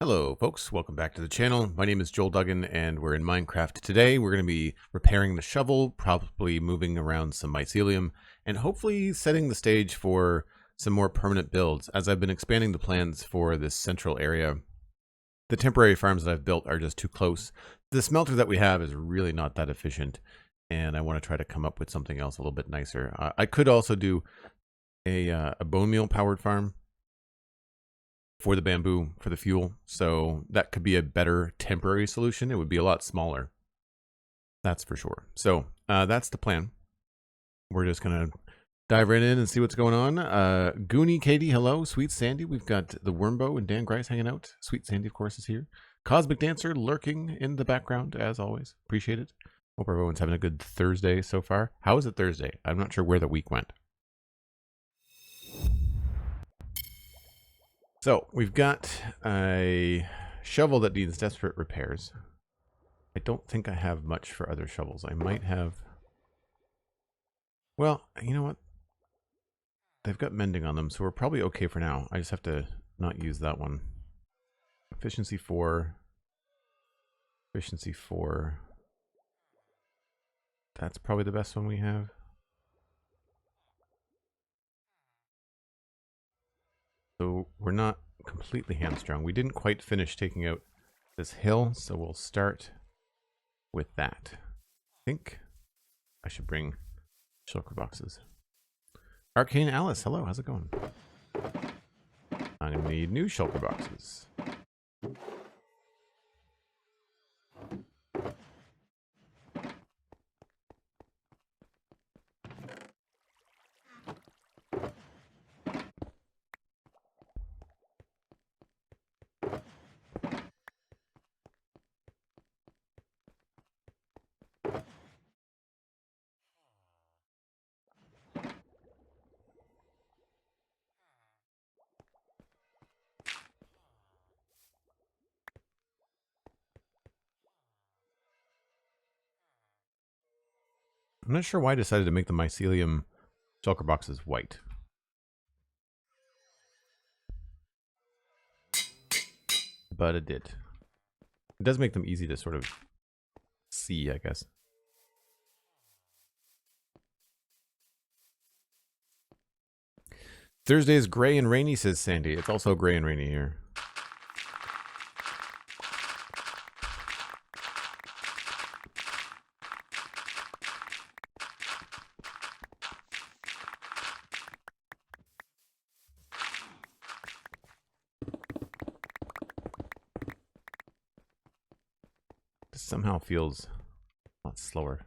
Hello folks, welcome back to the channel. My name is Joel Duggan and we're in Minecraft. Today we're going to be repairing the shovel, probably moving around some mycelium, and hopefully setting the stage for some more permanent builds. As I've been expanding the plans for this central area, the temporary farms that I've built are just too close. The smelter that we have is really not that efficient, and I want to try to come up with something else a little bit nicer. I could also do a bone meal powered farm for the bamboo, for the fuel. So that could be a better temporary solution. It would be a lot smaller. That's for sure. So that's the plan. We're just going to dive right in and see what's going on. Goonie Katie, hello. SweetSandi, we've got the Wormbo and Dan Grice hanging out. SweetSandi, of course, is here. Cosmic Dancer lurking in the background, as always. Appreciate it. Hope everyone's having a good Thursday so far. How is it Thursday? I'm not sure where the week went. So we've got a shovel that needs desperate repairs. I don't think I have much for other shovels. I might have... Well, you know what? They've got mending on them, so we're probably okay for now. I just have to not use that one. Efficiency 4. Efficiency 4. That's probably the best one we have. So we're not completely hamstrung. We didn't quite finish taking out this hill, so we'll start with that. I think I should bring shulker boxes. Arcane Alice, hello, how's it going? I'm gonna need new shulker boxes. I'm not sure why I decided to make the mycelium shulker boxes white. But it did. It does make them easy to sort of see, I guess. Thursday is gray and rainy, says Sandy. It's also gray and rainy here. This somehow feels a lot slower.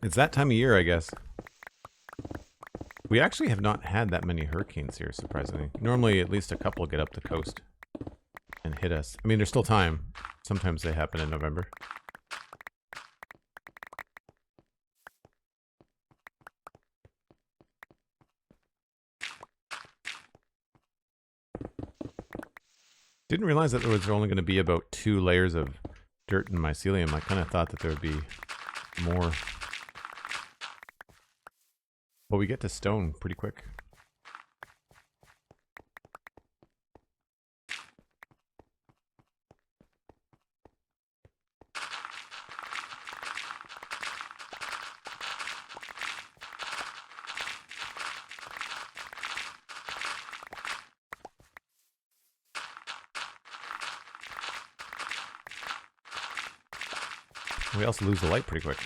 It's that time of year, I guess. We actually have not had that many hurricanes here, surprisingly. Normally, at least a couple get up the coast and hit us. I mean, there's still time. Sometimes they happen in November. Didn't realize that there was only going to be about 2 layers of dirt and mycelium. I kind of thought that there would be more. But we get to stone pretty quick. We also lose the light pretty quick.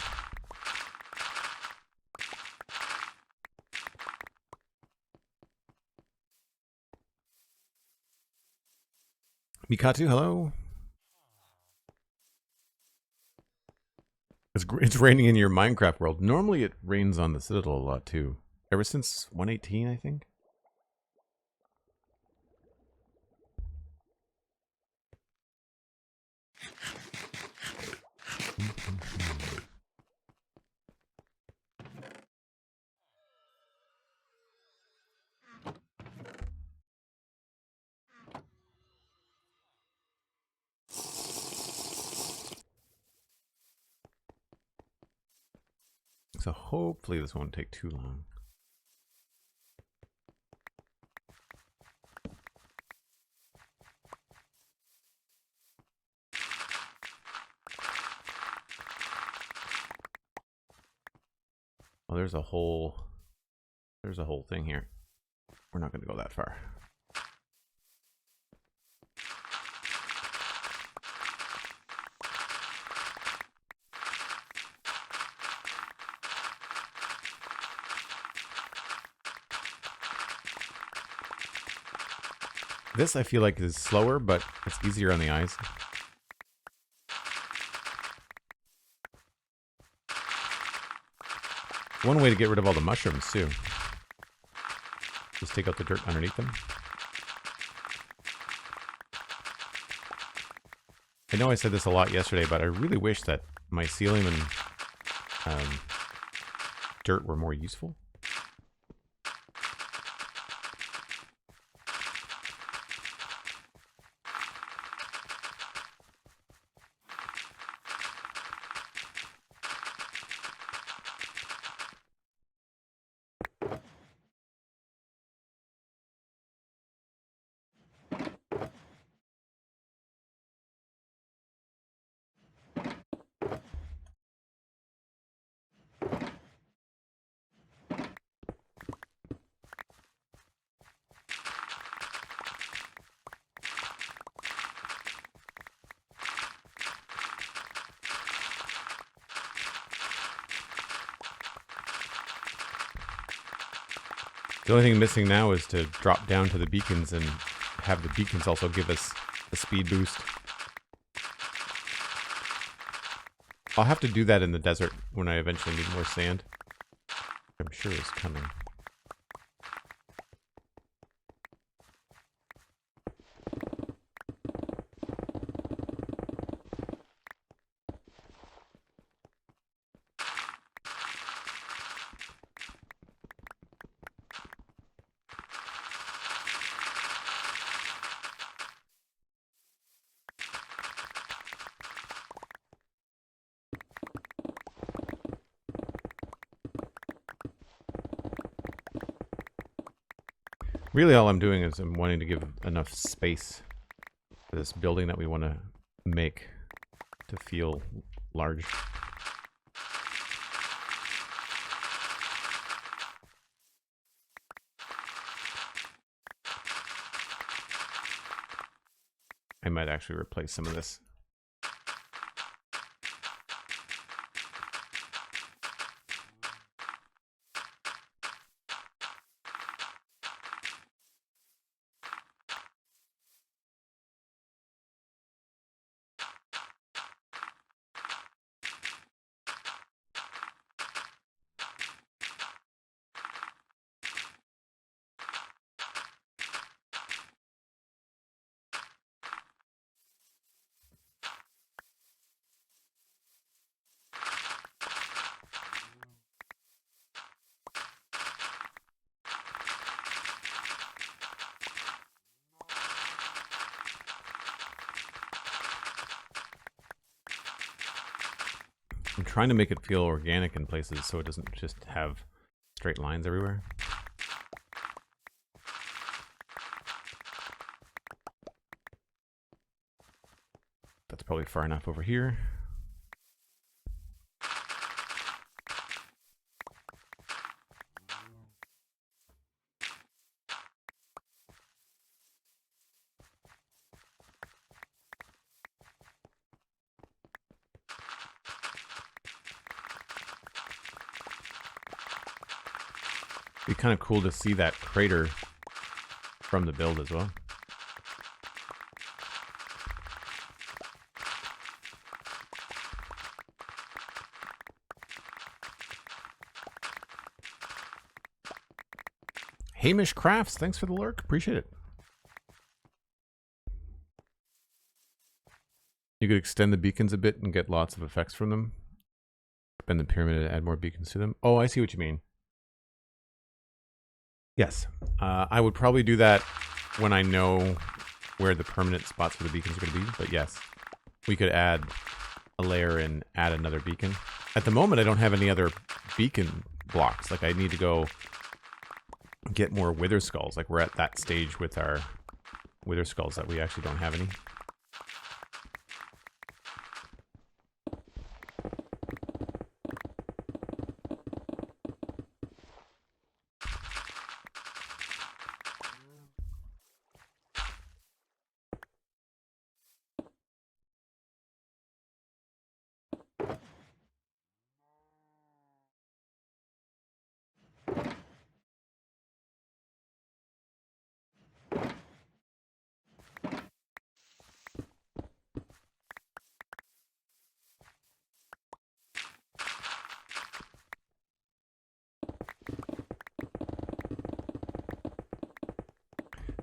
Mikatu, hello. It's raining in your Minecraft world. Normally it rains on the Citadel a lot too. Ever since 118, I think. So hopefully this won't take too long. Well, there's a whole thing here. We're not going to go that far. This I feel like is slower, but it's easier on the eyes. One way to get rid of all the mushrooms too. Just take out the dirt underneath them. I know I said this a lot yesterday, but I really wish that mycelium and dirt were more useful. The only thing missing now is to drop down to the beacons and have the beacons also give us a speed boost. I'll have to do that in the desert when I eventually need more sand. I'm sure it's coming. Really all I'm doing is I'm wanting to give enough space for this building that we want to make to feel large. I might actually replace some of this. I'm trying to make it feel organic in places so it doesn't just have straight lines everywhere. That's probably far enough over here. Be kind of cool to see that crater from the build as well. Hamish Crafts, thanks for the lurk. Appreciate it. You could extend the beacons a bit and get lots of effects from them. Bend the pyramid and add more beacons to them. Oh, I see what you mean. Yes. I would probably do that when I know where the permanent spots for the beacons are going to be. But yes, we could add a layer and add another beacon. At the moment, I don't have any other beacon blocks. Like, I need to go get more wither skulls. Like, we're at that stage with our wither skulls that we actually don't have any.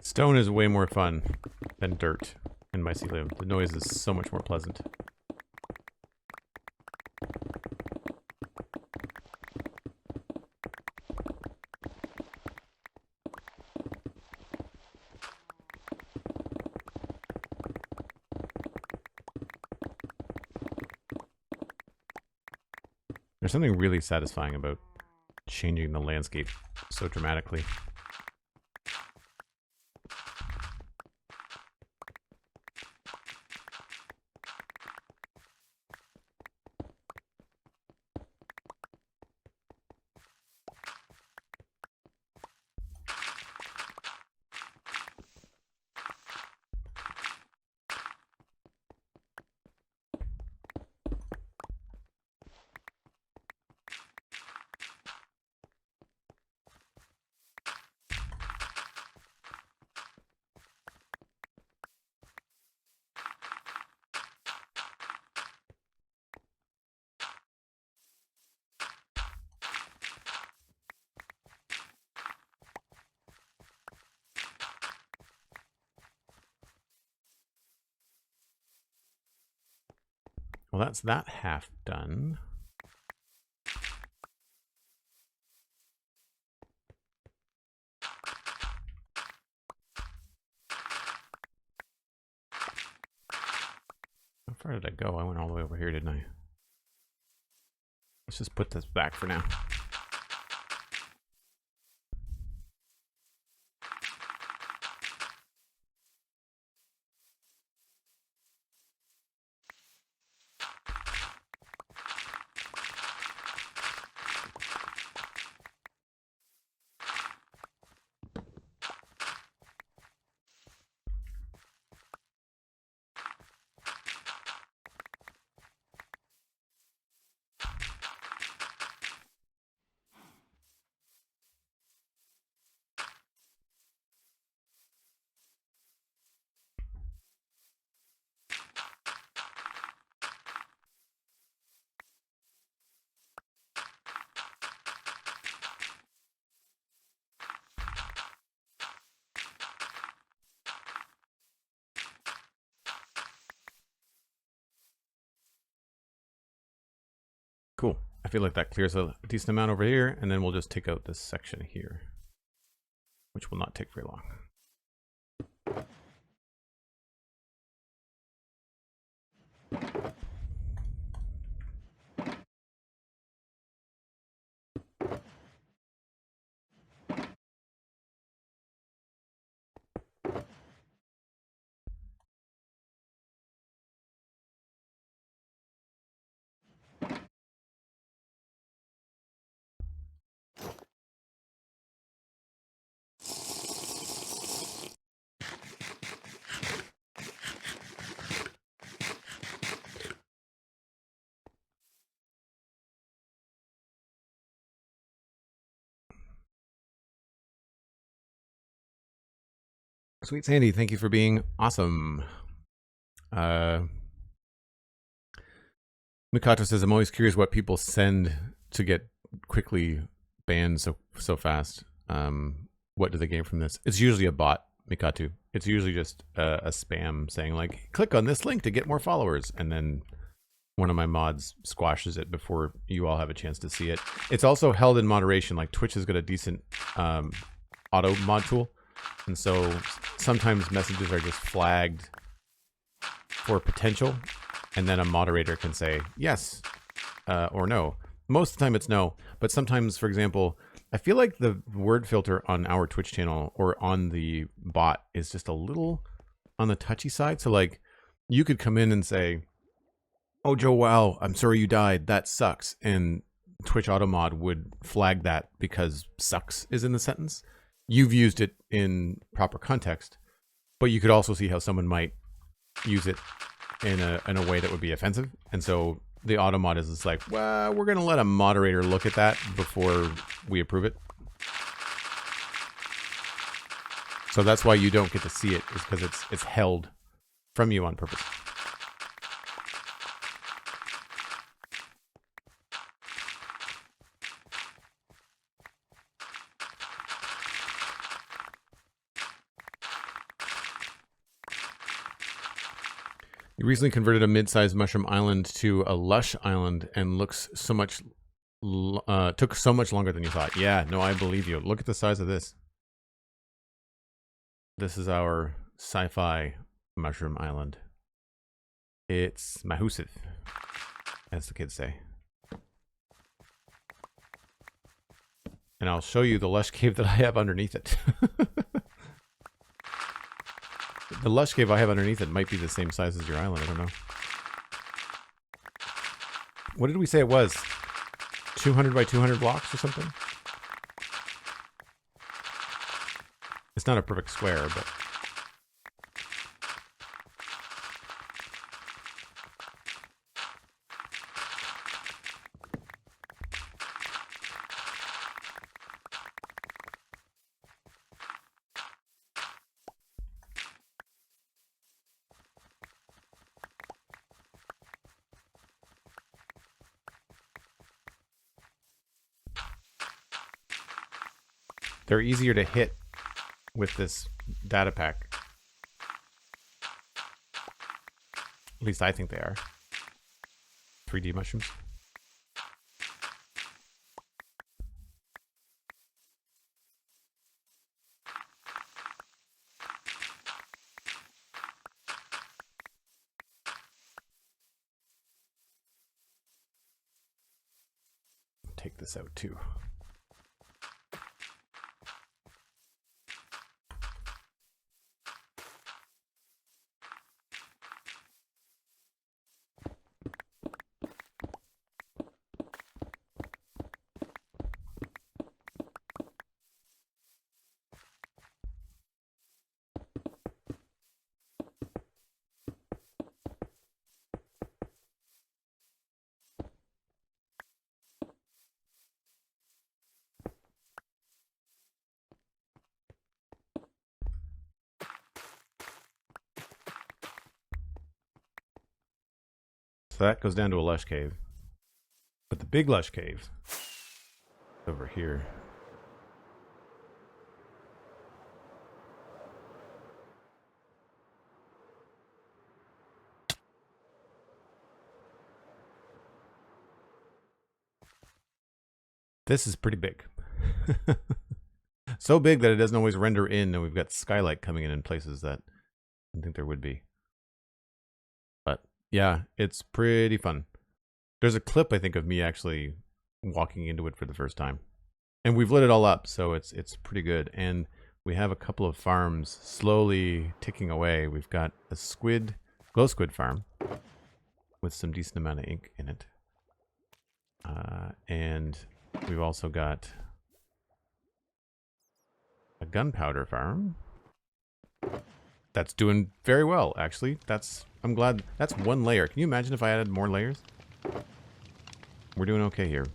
Stone is way more fun than dirt in mycelium. The noise is so much more pleasant. There's something really satisfying about changing the landscape so dramatically. Well, that's that half done. How far did I go? I went all the way over here, didn't I? Let's just put this back for now. Cool. I feel like that clears a decent amount over here, and then we'll just take out this section here, which will not take very long. SweetSandi, thank you for being awesome. Mikato says, I'm always curious what people send to get quickly banned so fast. What do they gain from this? It's usually a bot, Mikatu. it's usually just a spam saying like, click on this link to get more followers. And then one of my mods squashes it before you all have a chance to see it. It's also held in moderation. Like Twitch has got a decent auto mod tool. And so sometimes messages are just flagged for potential. And then a moderator can say yes or no. Most of the time it's no. But sometimes, for example, I feel like the word filter on our Twitch channel or on the bot is just a little on the touchy side. So like you could come in and say, oh, Joe, wow, I'm sorry you died. That sucks. And Twitch Automod would flag that because sucks is in the sentence. You've used it in proper context, but you could also see how someone might use it in a way that would be offensive. And so the Automod is just like, well, we're going to let a moderator look at that before we approve it. So that's why you don't get to see it, is because it's held from you on purpose. You recently converted a mid-sized mushroom island to a lush island and looks so much, took so much longer than you thought. Yeah, no, I believe you. Look at the size of this. This is our sci-fi mushroom island. It's mahusive, as the kids say. And I'll show you the lush cave that I have underneath it. The lush cave I have underneath it might be the same size as your island. I don't know. What did we say it was? 200 by 200 blocks or something? It's not a perfect square, but... they're easier to hit with this data pack. At least I think they are. 3D mushrooms. Take this out too. So that goes down to a lush cave. But the big lush cave over here. This is pretty big. So big that it doesn't always render in, and we've got skylight coming in places that I didn't think there would be. But yeah, it's pretty fun. There's a clip, I think, of me actually walking into it for the first time. And we've lit it all up, so it's pretty good. And we have a couple of farms slowly ticking away. We've got a squid, glow squid farm with some decent amount of ink in it. And we've also got a gunpowder farm that's doing very well, actually. I'm glad. That's one layer. Can you imagine if I added more layers? We're doing okay here.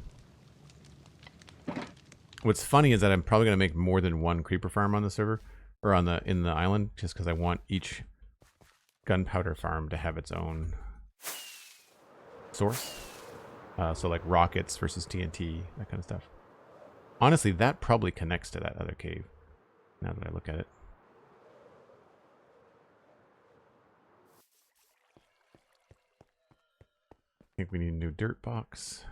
What's funny is that I'm probably going to make more than one creeper farm on the server, or in the island, just because I want each gunpowder farm to have its own source. So like rockets versus TNT, that kind of stuff. Honestly, that probably connects to that other cave, now that I look at it. think we need a new dirt box.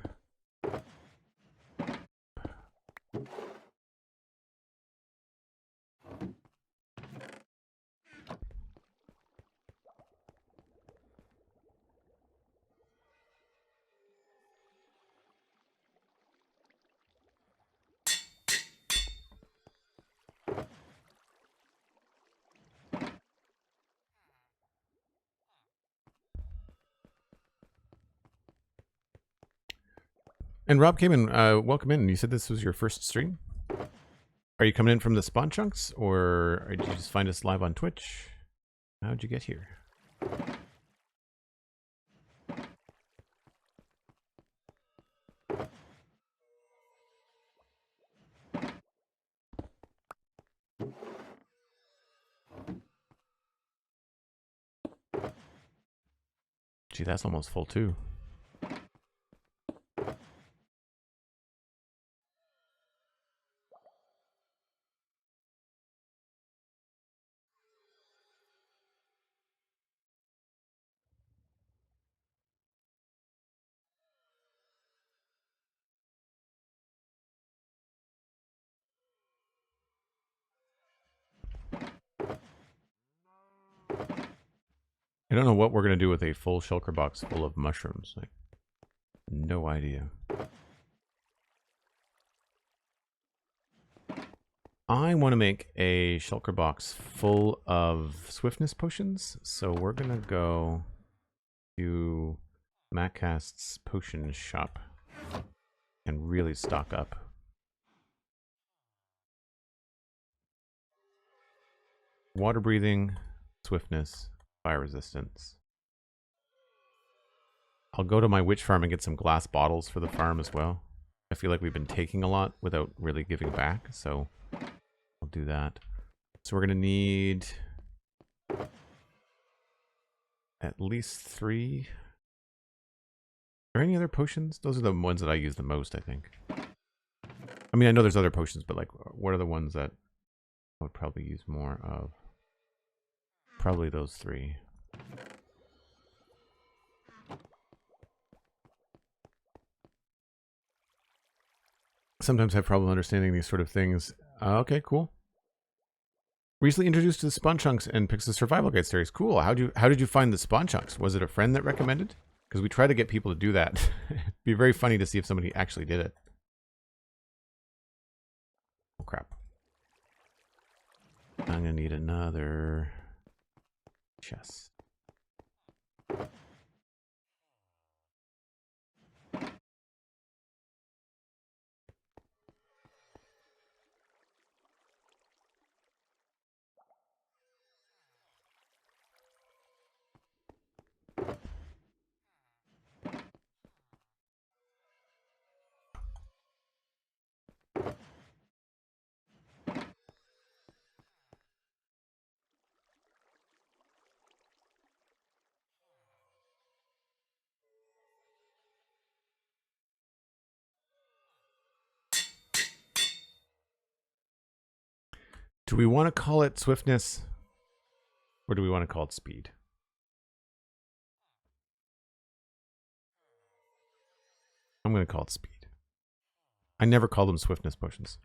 And Rob came in. Welcome in. You said this was your first stream? Are you coming in from the spawn chunks, or did you just find us live on Twitch? How'd you get here? Gee, that's almost full too. I don't know what we're going to do with a full shulker box full of mushrooms. Like, no idea. I want to make a shulker box full of swiftness potions, so we're going to go to Macast's potion shop and really stock up. Water breathing, swiftness, fire resistance. I'll go to my witch farm and get some glass bottles for the farm as well. I feel like we've been taking a lot without really giving back, so I'll do that. So we're going to need at least 3. Are there any other potions? Those are the ones that I use the most, I think. I mean, I know there's other potions, but like, what are the ones that I would probably use more of? Probably those 3. Sometimes I have trouble understanding these sort of things. Okay, cool. Recently introduced to the Spawn Chunks and picks the Survival Guide series. Cool. How did you find the Spawn Chunks? Was it a friend that recommended? Because we try to get people to do that. It'd be very funny to see if somebody actually did it. Oh crap. I'm gonna need another chest. Do we want to call it swiftness? Or do we want to call it speed? I'm going to call it speed. I never call them swiftness potions.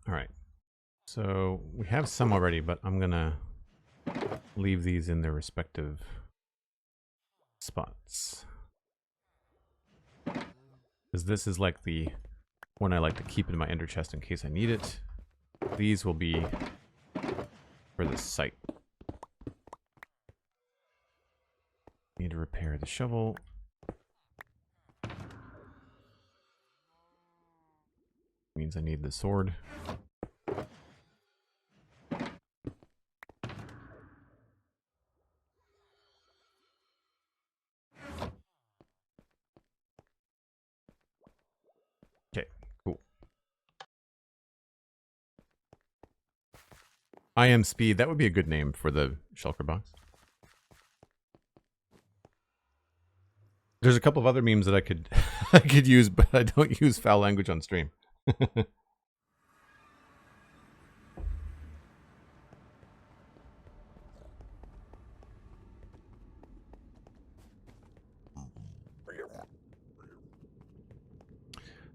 All right. So we have some already, but I'm going to leave these in their respective spots. Because this is like the one I like to keep in my ender chest in case I need it. These will be for the site. Need to repair the shovel. Means I need the sword. Okay, cool. I am Speed. That would be a good name for the shulker box. There's a couple of other memes that I could I could use, but I don't use foul language on stream.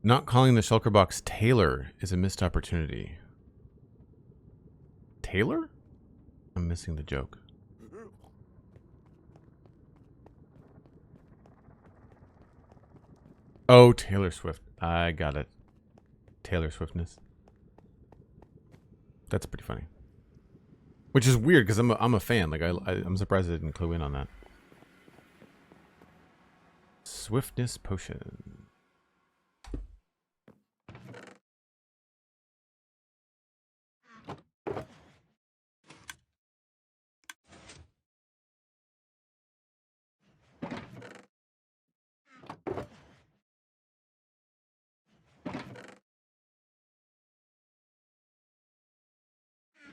Not calling the shulker box Taylor is a missed opportunity. Taylor? I'm missing the joke. Oh, Taylor Swift. I got it. Taylor Swiftness. That's pretty funny. Which is weird because I'm a fan. Like I'm surprised I didn't clue in on that. Swiftness potion.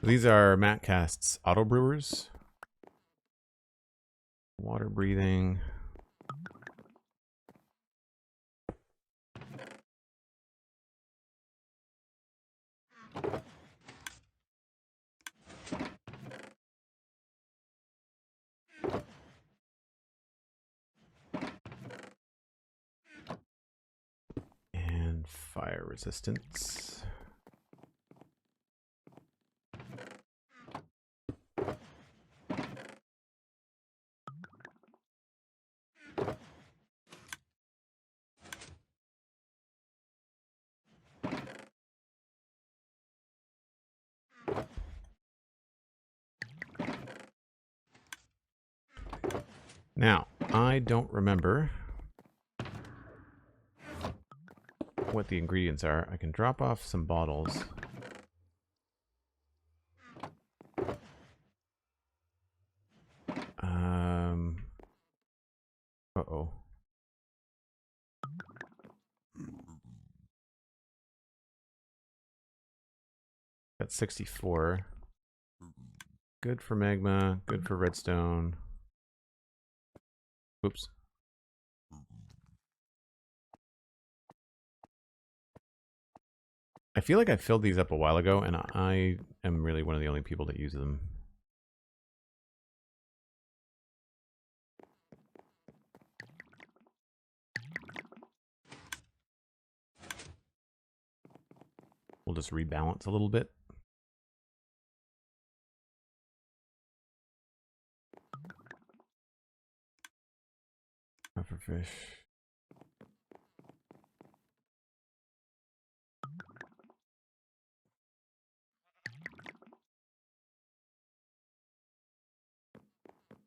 These are Mattcast's auto brewers. Water breathing. And fire resistance. Now, I don't remember what the ingredients are. I can drop off some bottles. Uh-oh. That's 64. Good for magma, good for redstone. Oops. I feel like I filled these up a while ago, and I am really one of the only people that use them. We'll just rebalance a little bit. Pufferfish.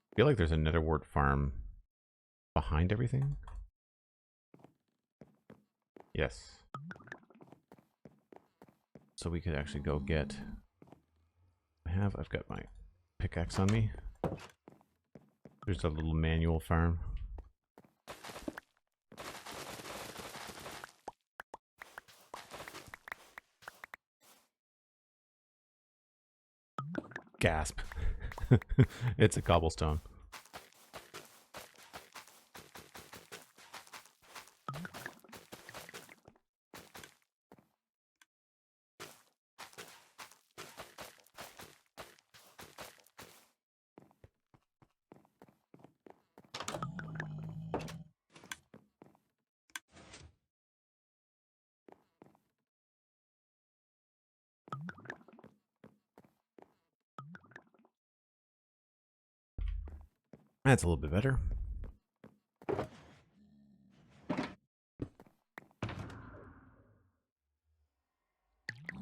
I feel like there's a netherwort farm behind everything. Yes. So we could actually go get... I've got my pickaxe on me. There's a little manual farm. Gasp. It's a cobblestone. That's a little bit better.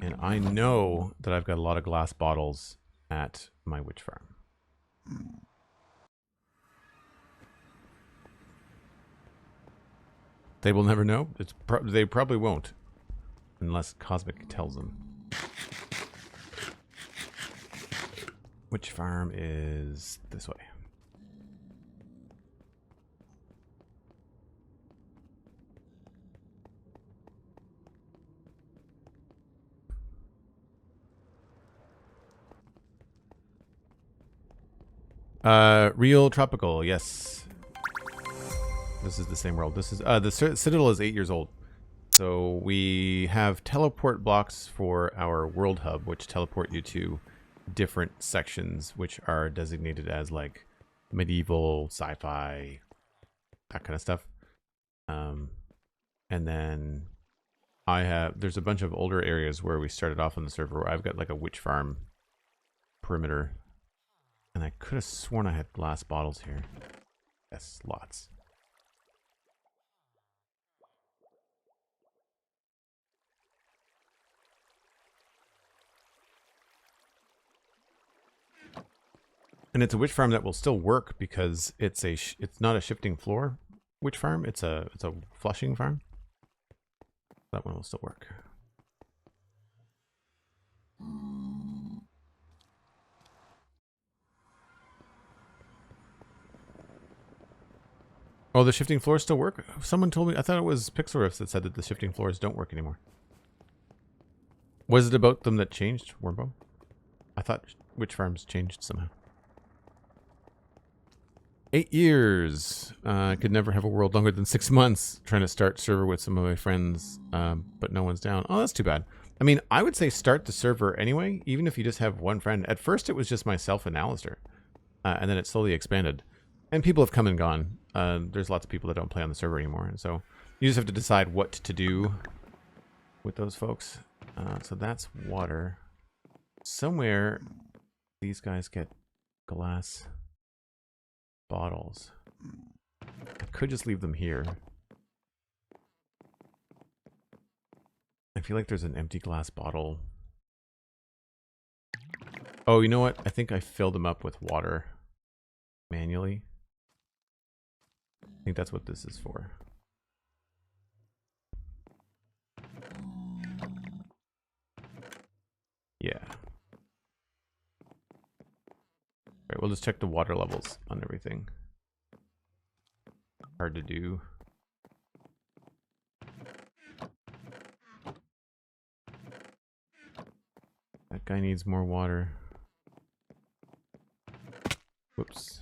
And I know that I've got a lot of glass bottles at my witch farm. They will never know. They probably won't. Unless Cosmic tells them. Witch farm is this way. Real Tropical, yes. This is the same world. This is the Citadel is 8 years old. So we have teleport blocks for our world hub, which teleport you to different sections, which are designated as like medieval, sci-fi, that kind of stuff. And then there's a bunch of older areas where we started off on the server where I've got like a witch farm perimeter. And I could have sworn I had glass bottles here. Yes, lots. And it's a witch farm that will still work because it's not a shifting floor witch farm. It's a flushing farm. That one will still work. Oh, the shifting floors still work? Someone told me, I thought it was Pixel Riffs that said that the shifting floors don't work anymore. Was it about them that changed, Wormbo? I thought witch farms changed somehow. 8 years. I could never have a world longer than 6 months. Trying to start server with some of my friends, but no one's down. Oh, that's too bad. I mean, I would say start the server anyway, even if you just have one friend. At first, it was just myself and Alistair, and then it slowly expanded. And people have come and gone. There's lots of people that don't play on the server anymore, and so you just have to decide what to do with those folks. So that's water. Somewhere, these guys get glass bottles. I could just leave them here. I feel like there's an empty glass bottle. Oh, you know what? I think I filled them up with water manually. I think that's what this is for. Yeah. Alright, we'll just check the water levels on everything. Hard to do. That guy needs more water. Whoops.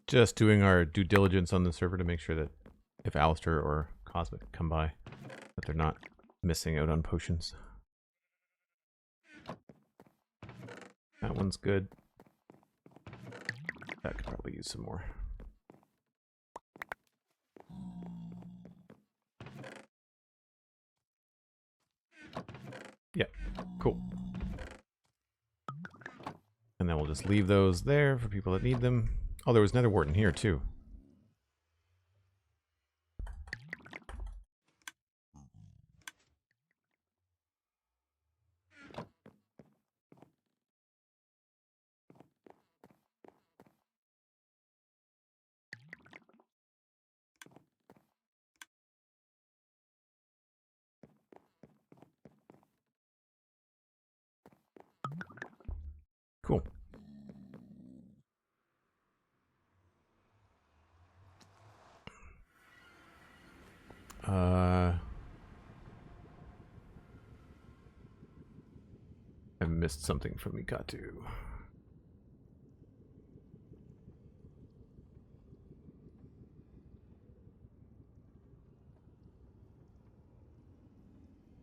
Just doing our due diligence on the server to make sure that if Alistair or Cosmic come by, that they're not missing out on potions. That one's good. That could probably use some more. Yeah, cool. And then we'll just leave those there for people that need them. Oh, there was another wart in here too. Cool. I missed something from Mikatu.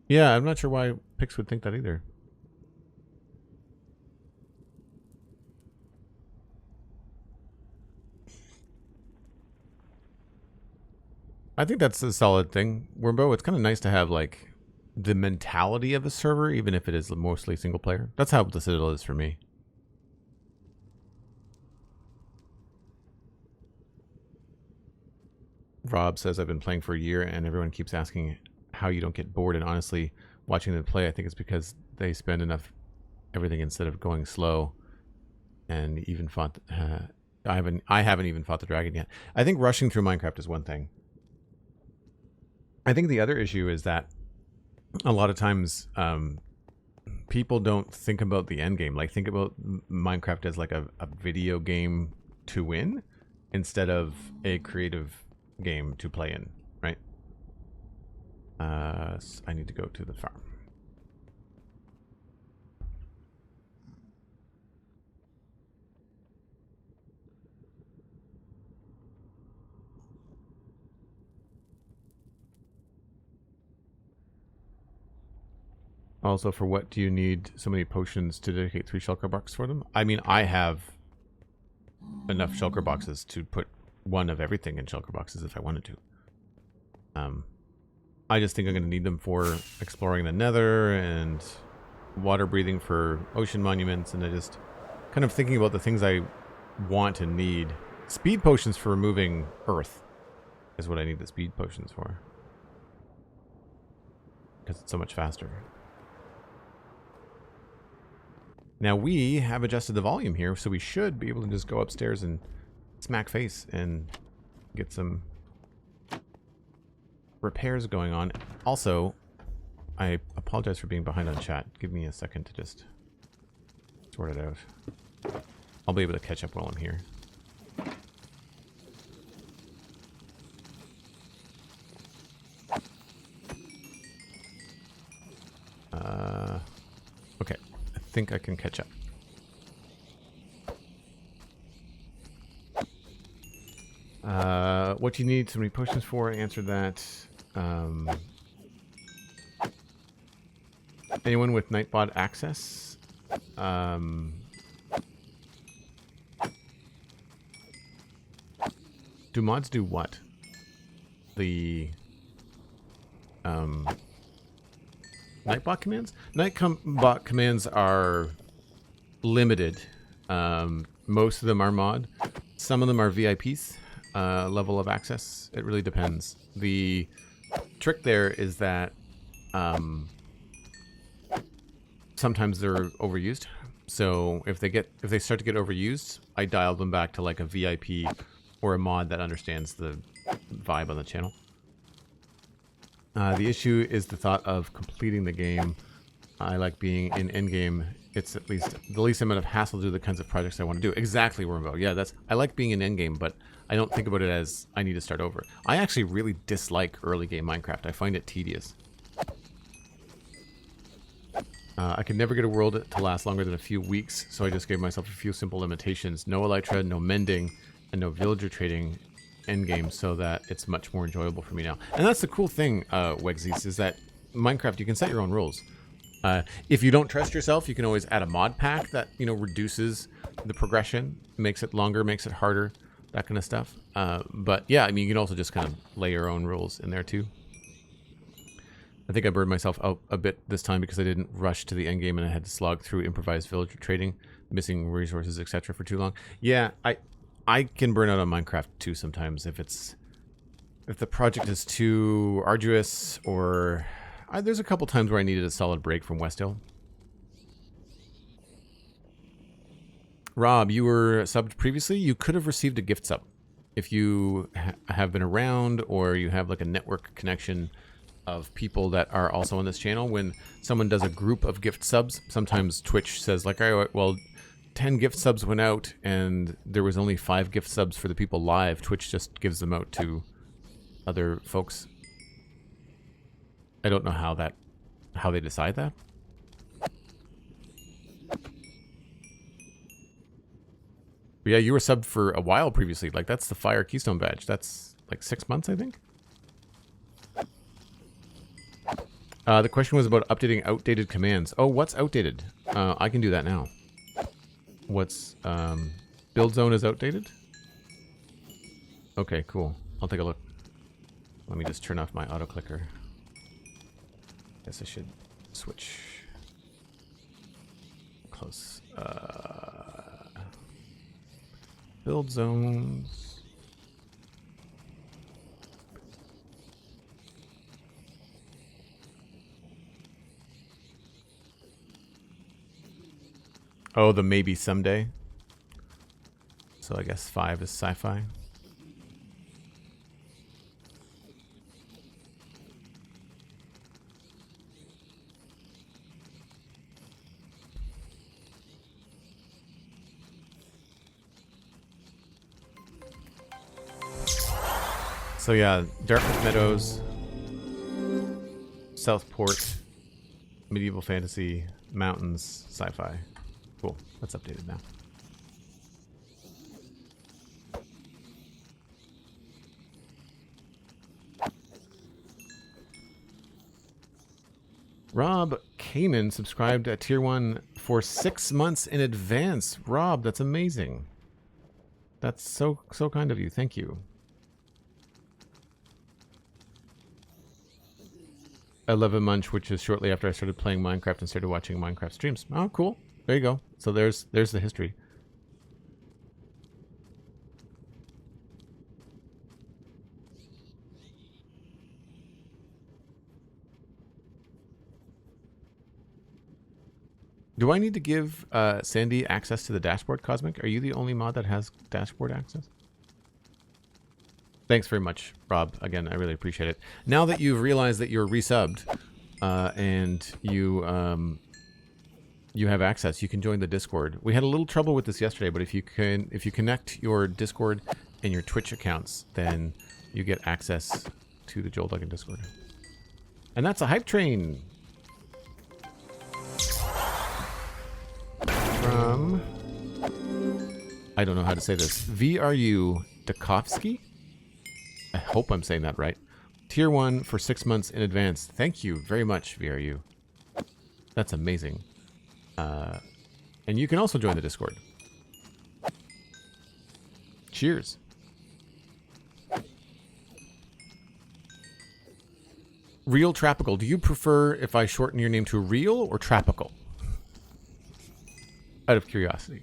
Yeah, I'm not sure why Pix would think that either. I think that's a solid thing. Wurmbo, it's kind of nice to have like the mentality of a server, even if it is mostly single player. That's how the Citadel is for me. Rob says, I've been playing for a year and everyone keeps asking how you don't get bored. And honestly, watching them play, I think it's because they spend enough everything instead of going slow. And even fought, I haven't even fought the dragon yet. I think rushing through Minecraft is one thing. I think the other issue is that a lot of times people don't think about the end game. Like, think about Minecraft as like a video game to win instead of a creative game to play in, right? I need to go to the farm. Also, for what do you need so many potions to dedicate 3 shulker boxes for them? I mean, I have enough shulker boxes to put one of everything in shulker boxes if I wanted to. I just think I'm going to need them for exploring the nether and water breathing for ocean monuments, and I just kind of thinking about the things I want and need. Speed potions for removing earth is what I need the speed potions for, because it's so much faster. Now we have adjusted the volume here, so we should be able to just go upstairs and smack face and get some repairs going on. Also, I apologize for being behind on chat. Give me a second to just sort it out. I'll be able to catch up while I'm here. Okay, I think I can catch up. What you need so many potions for? I answered that. Anyone with Nightbot access? Do mods do what? The Nightbot commands? Nightbot commands are limited. Most of them are mod. Some of them are VIPs. Level of access. It really depends. The trick there is that sometimes they're overused. So if they start to get overused, I dial them back to like a VIP or a mod that understands the vibe on the channel. The issue is the thought of completing the game. I like being in endgame. It's at least the least amount of hassle to do the kinds of projects I want to do. Exactly, Wormbo. Yeah, I like being in endgame, but I don't think about it as I need to start over. I actually really dislike early game Minecraft. I find it tedious. I could never get a world to last longer than a few weeks, so I just gave myself a few simple limitations. No elytra, no mending, and no villager trading endgame, so that it's much more enjoyable for me now. And that's the cool thing, Wegsies, is that Minecraft, you can set your own rules. If you don't trust yourself, you can always add a mod pack that, you know, reduces the progression, makes it longer, makes it harder, that kind of stuff. But yeah, I mean, you can also just kind of lay your own rules in there too. I think I burned myself out a bit this time because I didn't rush to the end game and I had to slog through improvised villager trading, missing resources, etc. for too long. Yeah, I can burn out on Minecraft too sometimes if the project is too arduous, or there's a couple times where I needed a solid break from West Hill. Rob, you were subbed previously. You could have received a gift sub if you have been around, or you have like a network connection of people that are also on this channel. When someone does a group of gift subs, sometimes Twitch says like, all right, well, 10 gift subs went out and there was only 5 gift subs for the people live. Twitch just gives them out to other folks. I don't know how they decide that. But yeah, you were subbed for a while previously. Like, that's the Fire Keystone badge. That's like 6 months, I think. The question was about updating outdated commands. Oh, what's outdated? I can do that now. What's build zone is outdated? Okay, cool. I'll take a look. Let me just turn off my auto clicker. Guess I should switch. Close. Build zones. Oh, the maybe someday. So I guess 5 is sci-fi. So yeah, Darkwood Meadows, Southport, medieval fantasy, mountains, sci-fi. Cool, that's updated now. Rob Kanan subscribed at Tier 1 for 6 months in advance. Rob, that's amazing. That's so kind of you. Thank you. 11 Munch, which is shortly after I started playing Minecraft and started watching Minecraft streams. Oh, cool. There you go. So there's the history. Do I need to give Sandy access to the dashboard, Cosmic? Are you the only mod that has dashboard access? Thanks very much, Rob. Again, I really appreciate it. Now that you've realized that you're resubbed and you have access, you can join the Discord. We had a little trouble with this yesterday, but if you connect your Discord and your Twitch accounts, then you get access to the Joel Duggan Discord. And that's a hype train. From, I don't know how to say this, VRU Dakovsky? I hope I'm saying that right. Tier 1 for 6 months in advance. Thank you very much, VRU. That's amazing. And you can also join the Discord. Cheers. Real Trapical. Do you prefer if I shorten your name to Real or Trapical? Out of curiosity.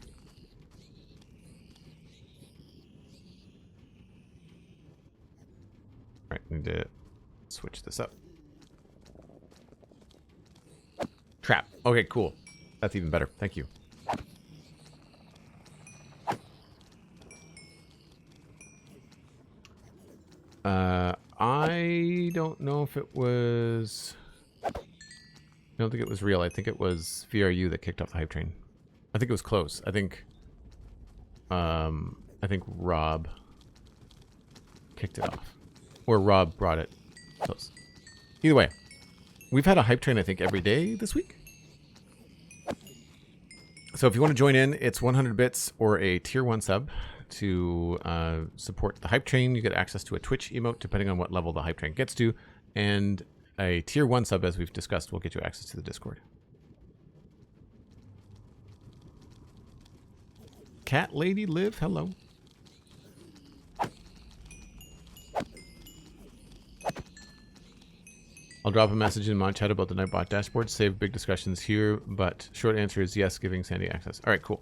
Alright, need to switch this up. Trap. Okay, cool. That's even better. Thank you. I don't know if it was... I don't think it was Real. I think it was VRU that kicked off the hype train. I think it was close. I think Rob kicked it off. Or Rob brought it close. Either way, we've had a hype train, I think, every day this week. So if you want to join in, it's 100 bits or a tier 1 sub to support the hype train. You get access to a Twitch emote depending on what level the hype train gets to. And a tier 1 sub, as we've discussed, will get you access to the Discord. Cat Lady Live, hello. I'll drop a message in my chat about the Nightbot dashboard. Save big discussions here, but short answer is yes, giving Sandy access. All right, cool.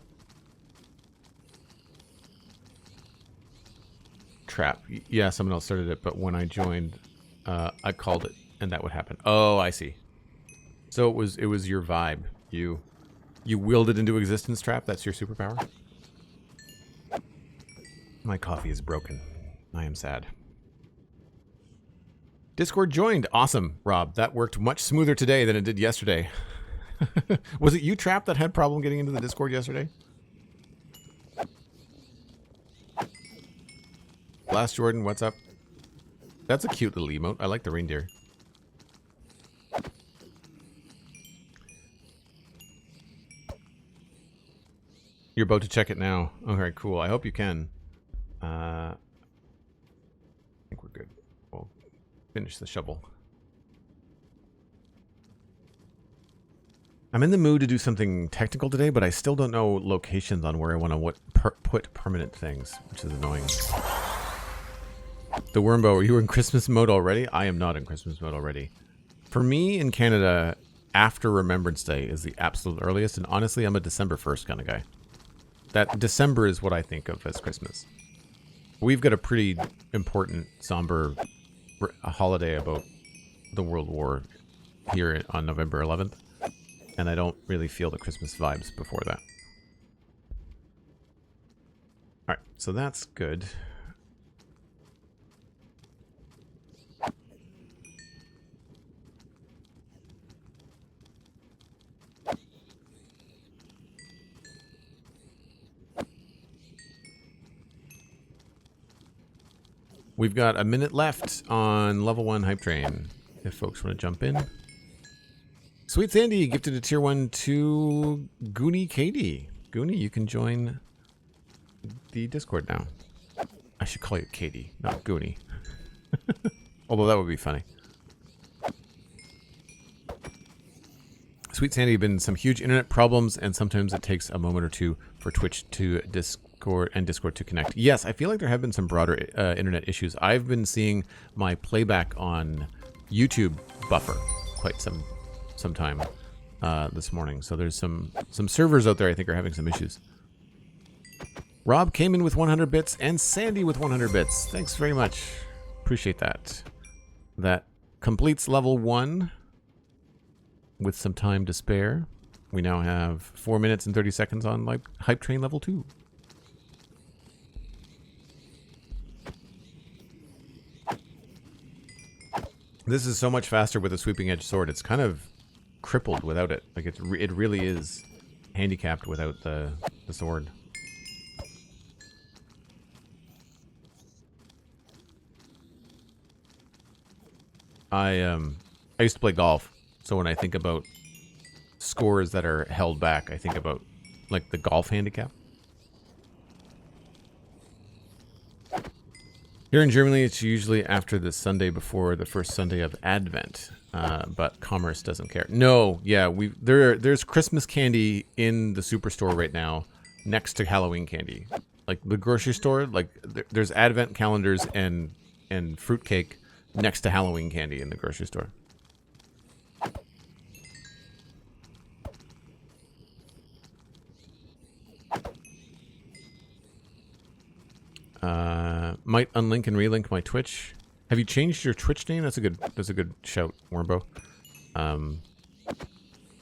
Trap. Yeah, someone else started it, but when I joined, I called it, and that would happen. Oh, I see. So it was your vibe. You willed it into existence, Trap. That's your superpower. My coffee is broken. I am sad. Discord joined. Awesome, Rob. That worked much smoother today than it did yesterday. Was it you, Trap, that had problem getting into the Discord yesterday? Last Jordan, what's up? That's a cute little emote. I like the reindeer. You're about to check it now. Okay, cool. I hope you can. I think we're good. We'll finish the shovel. I'm in the mood to do something technical today, but I still don't know locations on where I want to put permanent things, which is annoying. The Wormbo, are you in Christmas mode already? I am not in Christmas mode already. For me in Canada, after Remembrance Day is the absolute earliest, and honestly, I'm a December 1st kind of guy. That December is what I think of as Christmas. We've got a pretty important, somber holiday about the World War here on November 11th, and I don't really feel the Christmas vibes before that. Alright, so that's good. We've got a minute left on level 1 hype train, if folks want to jump in. SweetSandi gifted a tier 1 to Goonie Katie. Goonie, you can join the Discord now. I should call you Katie, not Goonie. Although that would be funny. SweetSandi have been some huge internet problems, and sometimes it takes a moment or two for Twitch to Discord to connect. Yes, I feel like there have been some broader internet issues. I've been seeing my playback on YouTube buffer quite some time this morning. So there's some servers out there I think are having some issues. Rob came in with 100 bits and Sandy with 100 bits. Thanks very much. Appreciate that. That completes level 1 with some time to spare. We now have 4 minutes and 30 seconds on like hype train level 2. This is so much faster with a sweeping edge sword. It's kind of crippled without it. Like it really is handicapped without the sword. I used to play golf, so when I think about scores that are held back, I think about like the golf handicap. Here in Germany, it's usually after the Sunday before the first Sunday of Advent, but commerce doesn't care. No, yeah, there's Christmas candy in the superstore right now, next to Halloween candy. Like the grocery store, like there's Advent calendars and fruitcake next to Halloween candy in the grocery store. Might unlink and relink my Twitch. Have you changed your Twitch name? That's a good shout, Wormbo.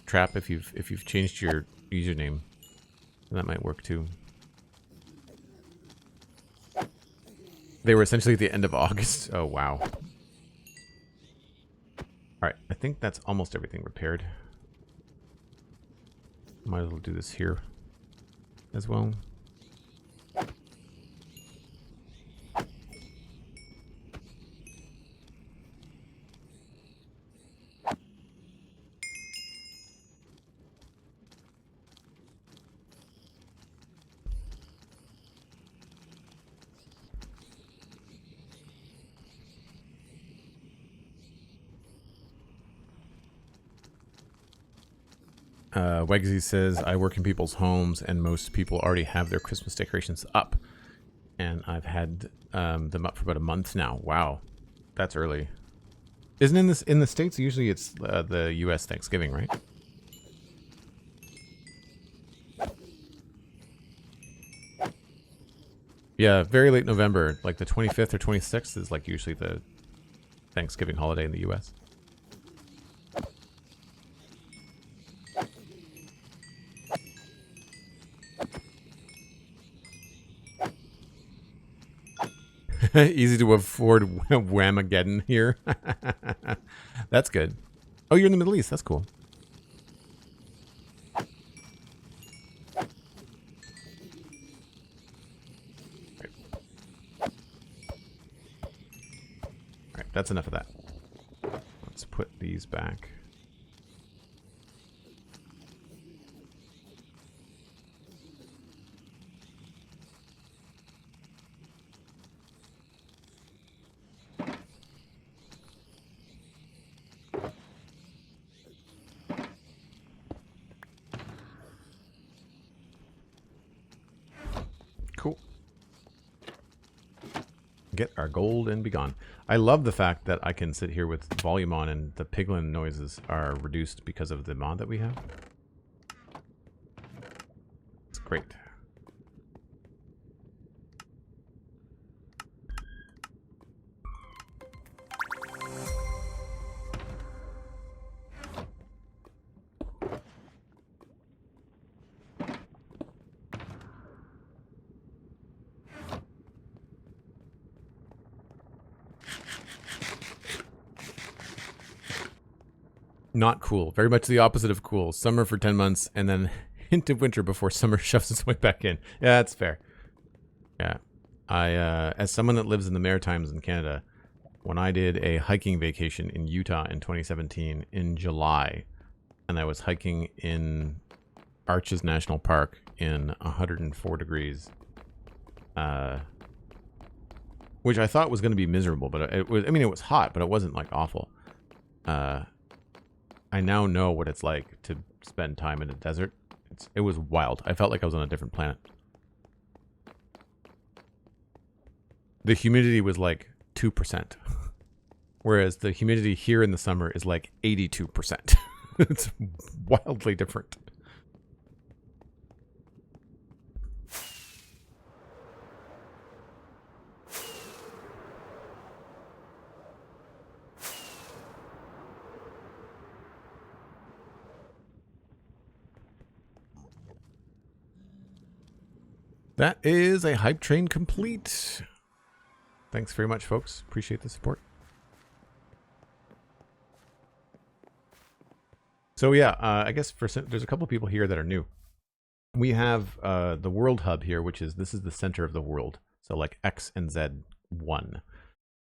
Trap, if you've changed your username, that might work too. They were essentially at the end of August. Oh wow. Alright, I think that's almost everything repaired. Might as well do this here as well. Wegsy says, I work in people's homes and most people already have their Christmas decorations up. And I've had them up for about a month now. Wow. That's early. Isn't in the States, usually it's the US Thanksgiving, right? Yeah, very late November. Like the 25th or 26th is like usually the Thanksgiving holiday in the US. Easy to afford Whamageddon here. That's good. Oh, you're in the Middle East. That's cool. All right, that's enough of that. Let's put these back. get our gold and be gone. I love the fact that I can sit here with volume on and the piglin noises are reduced because of the mod that we have. It's great. Not cool. Very much the opposite of cool. Summer for 10 months and then hint of winter before summer shoves its way back in. Yeah, that's fair. Yeah. As someone that lives in the Maritimes in Canada, when I did a hiking vacation in Utah in 2017 in July, and I was hiking in Arches National Park in 104 degrees, which I thought was going to be miserable, but it was, I mean, it was hot, but it wasn't like awful. I now know what it's like to spend time in a desert. It was wild. I felt like I was on a different planet. The humidity was like 2%, whereas the humidity here in the summer is like 82%. It's wildly different. That is a hype train complete. Thanks very much, folks. Appreciate the support. So yeah, I guess there's a couple of people here that are new. We have the world hub here, which is, this is the center of the world. So like X and Z 1.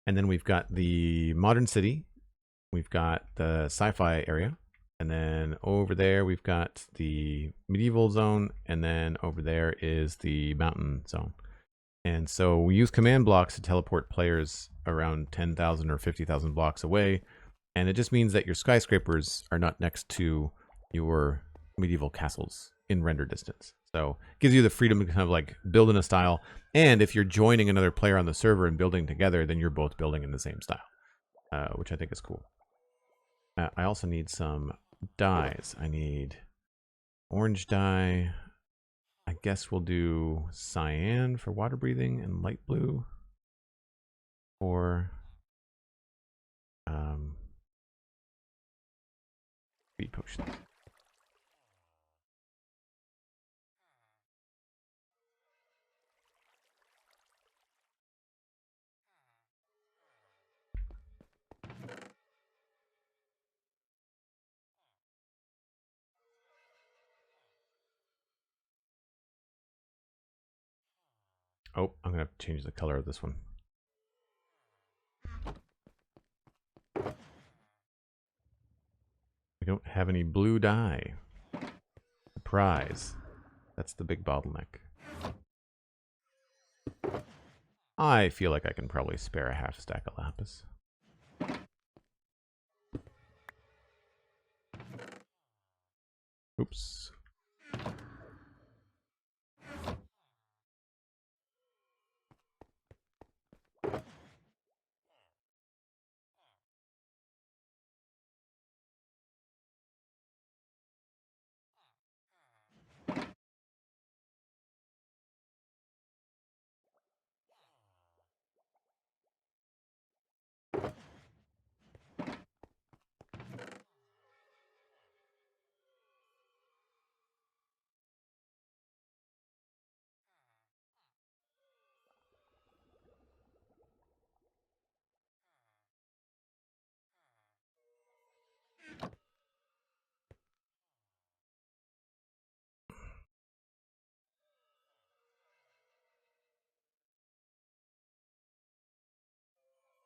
And then we've got the modern city. We've got the sci-fi area. And then over there, we've got the medieval zone. And then over there is the mountain zone. And so we use command blocks to teleport players around 10,000 or 50,000 blocks away. And it just means that your skyscrapers are not next to your medieval castles in render distance. So it gives you the freedom to kind of like build in a style. And if you're joining another player on the server and building together, then you're both building in the same style, which I think is cool. I also need some dyes. I need orange dye. I guess we'll do cyan for water breathing and light blue for speed potions. Oh, I'm going to have to change the color of this one. We don't have any blue dye. Surprise. That's the big bottleneck. I feel like I can probably spare a half stack of lapis. Oops.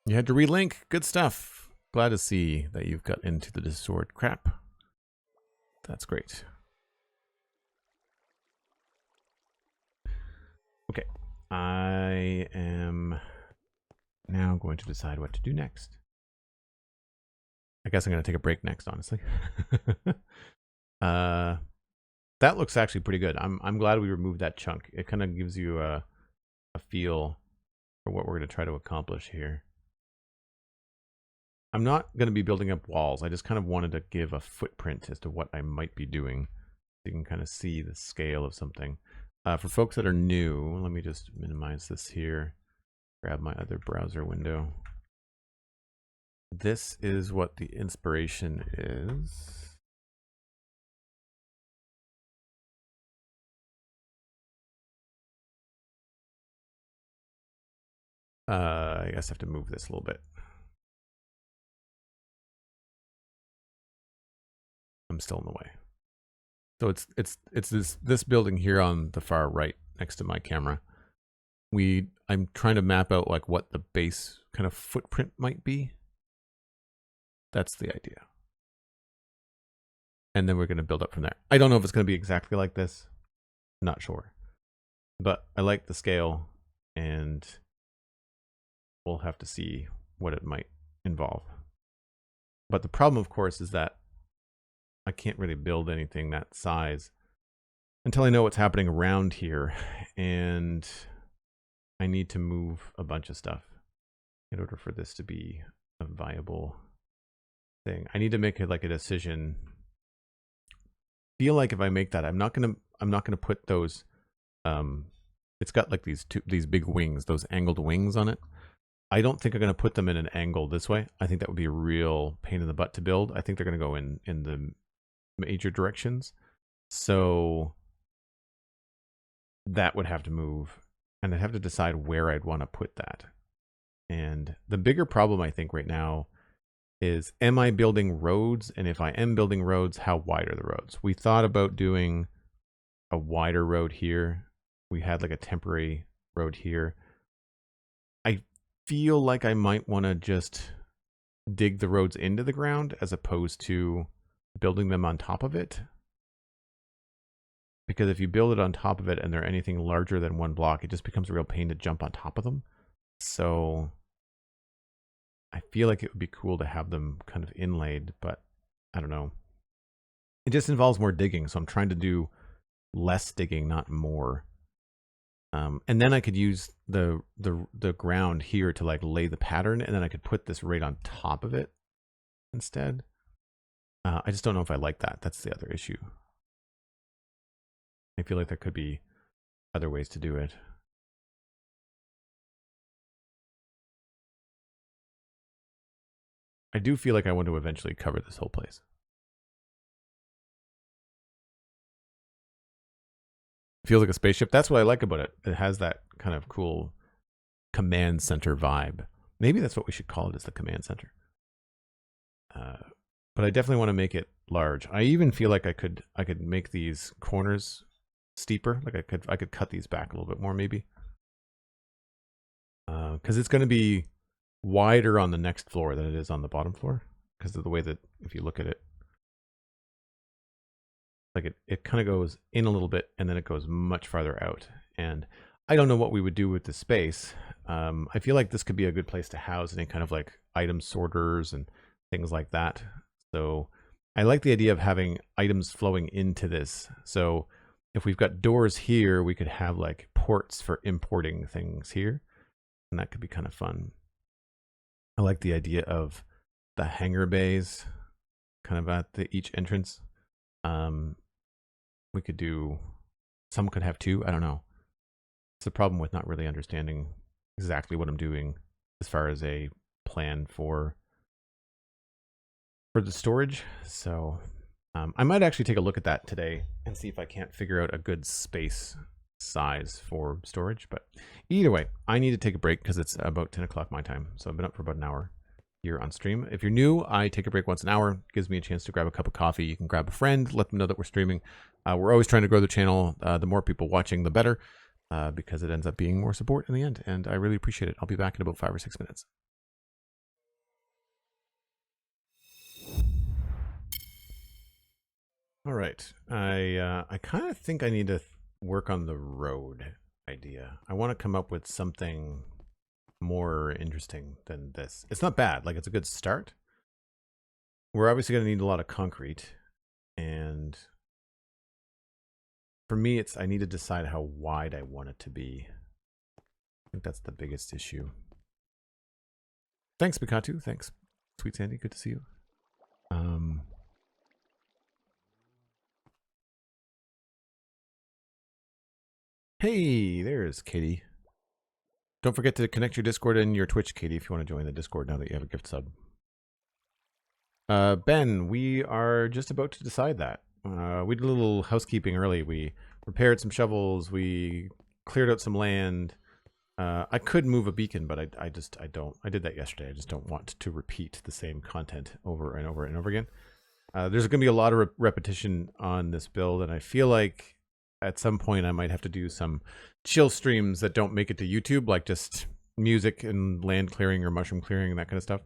You had to relink. Good stuff. Glad to see that you've got into the Discord crap. That's great. Okay. I am now going to decide what to do next. I guess I'm going to take a break next, honestly. That looks actually pretty good. I'm glad we removed that chunk. It kind of gives you a feel for what we're going to try to accomplish here. I'm not going to be building up walls. I just kind of wanted to give a footprint as to what I might be doing. You can kind of see the scale of something. For folks that are new, let me just minimize this here. Grab my other browser window. This is what the inspiration is. I guess I have to move this a little bit. I'm still in the way. So it's this building here on the far right next to my camera. I'm trying to map out like what the base kind of footprint might be. That's the idea. And then we're going to build up from there. I don't know if it's going to be exactly like this. Not sure. But I like the scale, and we'll have to see what it might involve. But the problem, of course, is that I can't really build anything that size until I know what's happening around here. And I need to move a bunch of stuff in order for this to be a viable thing. I need to make it like a decision. Feel like if I make that, I'm not gonna put those. It's got like these big wings, those angled wings on it. I don't think I'm gonna put them in an angle this way. I think that would be a real pain in the butt to build. I think they're gonna go in the major directions. So that would have to move, and I'd have to decide where I'd want to put that. And the bigger problem I think right now is, am I building roads? And if I am building roads, how wide are the roads? We thought about doing a wider road here. We had like a temporary road here. I feel like I might want to just dig the roads into the ground as opposed to building them on top of it. Because if you build it on top of it and they're anything larger than one block, it just becomes a real pain to jump on top of them. So I feel like it would be cool to have them kind of inlaid, but I don't know. It just involves more digging, so I'm trying to do less digging, not more. And then I could use the ground here to like lay the pattern, and then I could put this right on top of it instead. I just don't know if I like that. That's the other issue. I feel like there could be other ways to do it. I do feel like I want to eventually cover this whole place. It feels like a spaceship. That's what I like about it. It has that kind of cool command center vibe. Maybe that's what we should call it, is the command center. But I definitely want to make it large. I even feel like I could make these corners steeper. Like I could cut these back a little bit more maybe. Because it's going to be wider on the next floor than it is on the bottom floor, because of the way that if you look at it, like it kind of goes in a little bit and then it goes much farther out. And I don't know what we would do with the space. I feel like this could be a good place to house any kind of like item sorters and things like that. So I like the idea of having items flowing into this. So if we've got doors here, we could have like ports for importing things here, and that could be kind of fun. I like the idea of the hangar bays kind of at each entrance. We could do, some could have two, I don't know. It's the problem with not really understanding exactly what I'm doing as far as a plan for the storage. So I might actually take a look at that today and see if I can't figure out a good space size for storage. But either way, I need to take a break because it's about 10 o'clock my time. So I've been up for about an hour here on stream. If you're new, I take a break once an hour. It gives me a chance to grab a cup of coffee. You can grab a friend, let them know that we're streaming. We're always trying to grow the channel. The more people watching, the better, because it ends up being more support in the end. And I really appreciate it. I'll be back in about 5 or 6 minutes. All right. I kind of think I need to work on the road idea. I want to come up with something more interesting than this. It's not bad. Like, it's a good start. We're obviously going to need a lot of concrete. And for me, I need to decide how wide I want it to be. I think that's the biggest issue. Thanks, Mikatu. Thanks, SweetSandi. Good to see you. Hey, there's Katie. Don't forget to connect your Discord and your Twitch, Katie, if you want to join the Discord now that you have a gift sub. Ben, we are just about to decide that. We did a little housekeeping early. We repaired some shovels. We cleared out some land. I could move a beacon, but I don't. I did that yesterday. I just don't want to repeat the same content over and over and over again. There's going to be a lot of repetition on this build, and I feel like at some point I might have to do some chill streams that don't make it to YouTube, like just music and land clearing or mushroom clearing and that kind of stuff.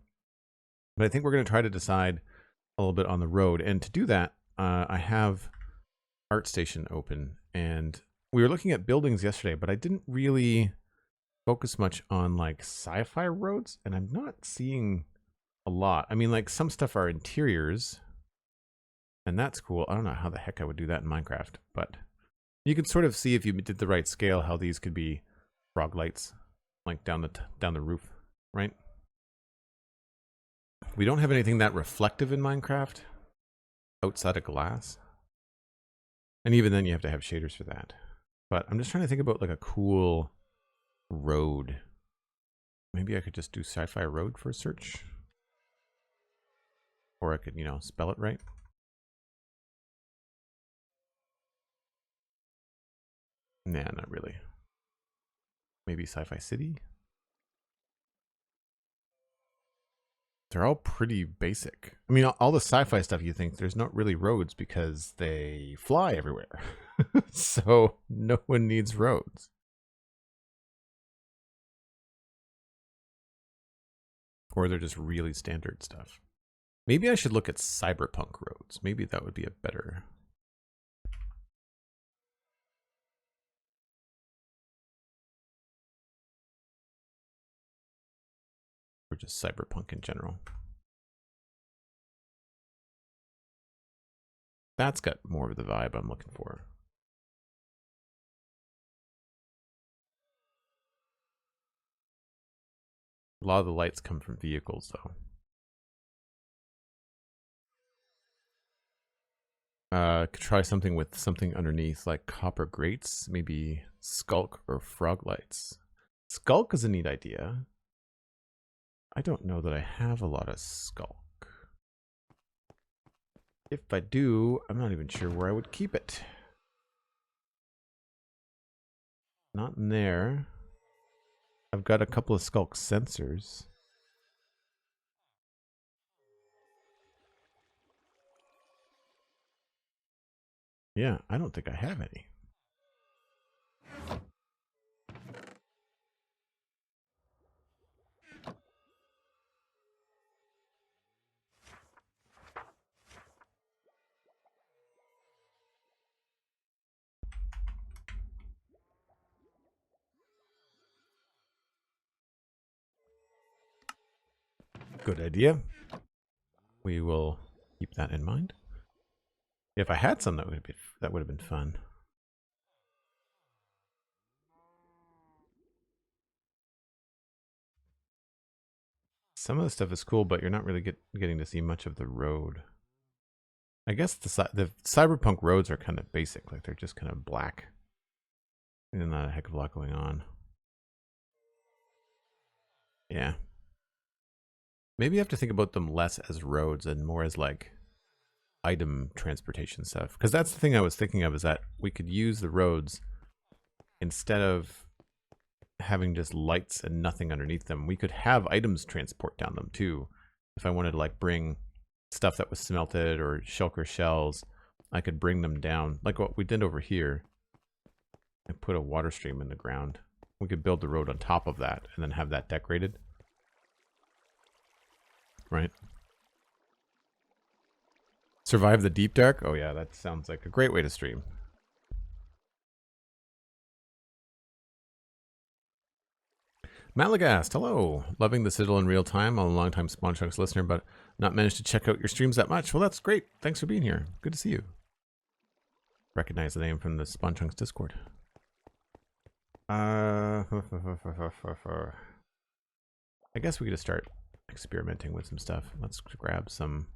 But I think we're going to try to decide a little bit on the road. And to do that, I have ArtStation open. And we were looking at buildings yesterday, but I didn't really focus much on like sci-fi roads. And I'm not seeing a lot. I mean, like some stuff are interiors. And that's cool. I don't know how the heck I would do that in Minecraft. But you can sort of see if you did the right scale how these could be frog lights, like down the roof, right? We don't have anything that reflective in Minecraft outside of glass. And even then you have to have shaders for that. But I'm just trying to think about like a cool road. Maybe I could just do sci-fi road for a search. Or I could, you know, spell it right. Nah, not really. Maybe sci-fi city? They're all pretty basic. I mean, all the sci-fi stuff you think there's not really roads because they fly everywhere. So no one needs roads. Or they're just really standard stuff. Maybe I should look at cyberpunk roads. Maybe that would be a better... Or just cyberpunk in general. That's got more of the vibe I'm looking for. A lot of the lights come from vehicles, though. Could try something with something underneath, like copper grates, maybe skulk or frog lights. Skulk is a neat idea. I don't know that I have a lot of skulk. If I do, I'm not even sure where I would keep it. Not in there. I've got a couple of skulk sensors. Yeah, I don't think I have any. Good idea. We will keep that in mind. If I had some, that would have been fun. Some of the stuff is cool, but you're not really getting to see much of the road. I guess the cyberpunk roads are kind of basic, like they're just kind of black. There's not a heck of a lot going on. Yeah. Maybe you have to think about them less as roads and more as like item transportation stuff. Because that's the thing I was thinking of, is that we could use the roads instead of having just lights and nothing underneath them. We could have items transport down them too. If I wanted to like bring stuff that was smelted or shulker shells, I could bring them down. Like what we did over here. I put a water stream in the ground. We could build the road on top of that and then have that decorated. Right? Survive the deep dark? Oh yeah, that sounds like a great way to stream. Malagast, hello. Loving the Citadel in real time. I'm a long-time Spawn Chunks listener, but not managed to check out your streams that much. Well, that's great. Thanks for being here. Good to see you. Recognize the name from the Spawn Chunks Discord. I guess we could just start experimenting with some stuff. Let's grab some.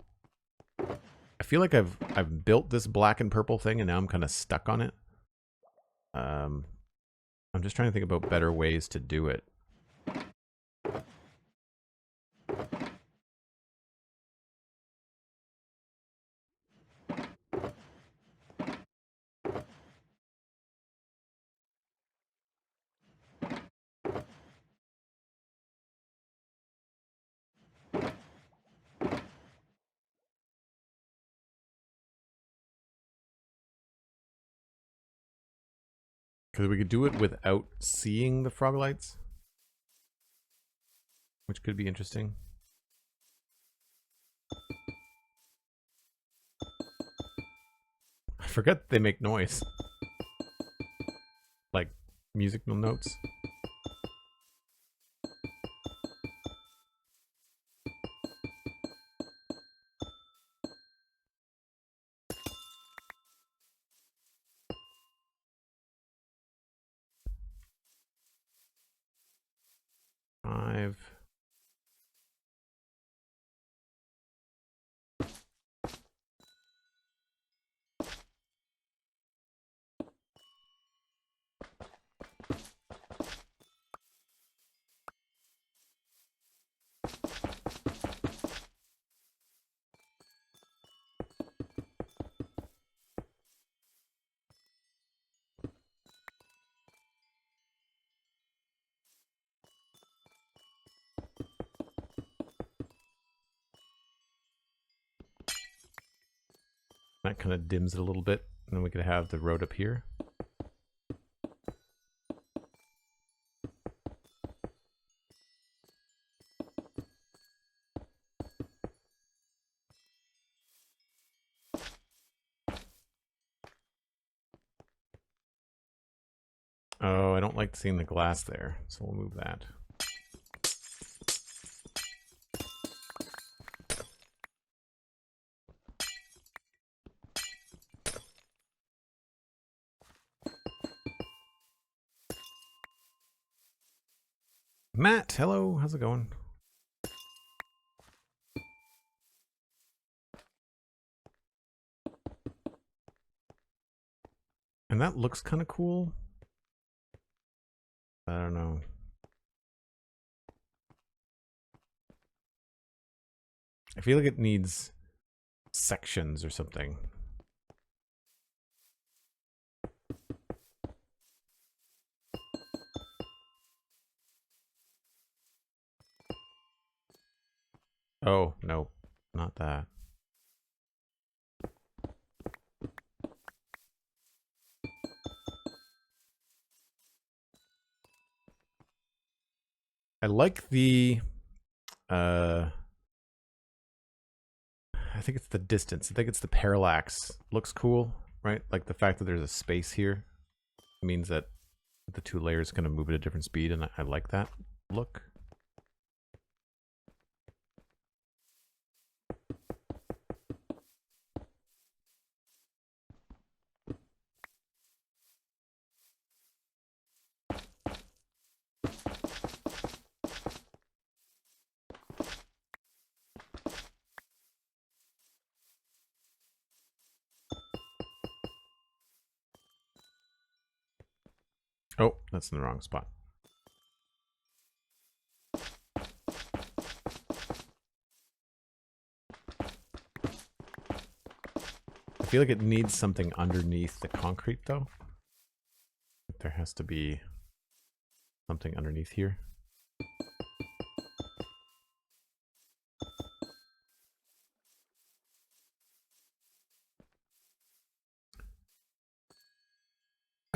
I feel like I've built this black and purple thing, and now I'm kind of stuck on it. I'm just trying to think about better ways to do it. Because we could do it without seeing the frog lights, which could be interesting. I forget they make noise. Like musical notes. That kind of dims it a little bit, and then we could have the road up here. Oh, I don't like seeing the glass there, so we'll move that. Matt, hello, how's it going? And that looks kind of cool. I don't know. I feel like it needs sections or something. Oh, no, not that. I like the, I think it's the distance. I think it's the parallax. Looks cool, right? Like the fact that there's a space here means that the two layers kind of move at a different speed, and I like that look. Oh, that's in the wrong spot. I feel like it needs something underneath the concrete, though. There has to be something underneath here.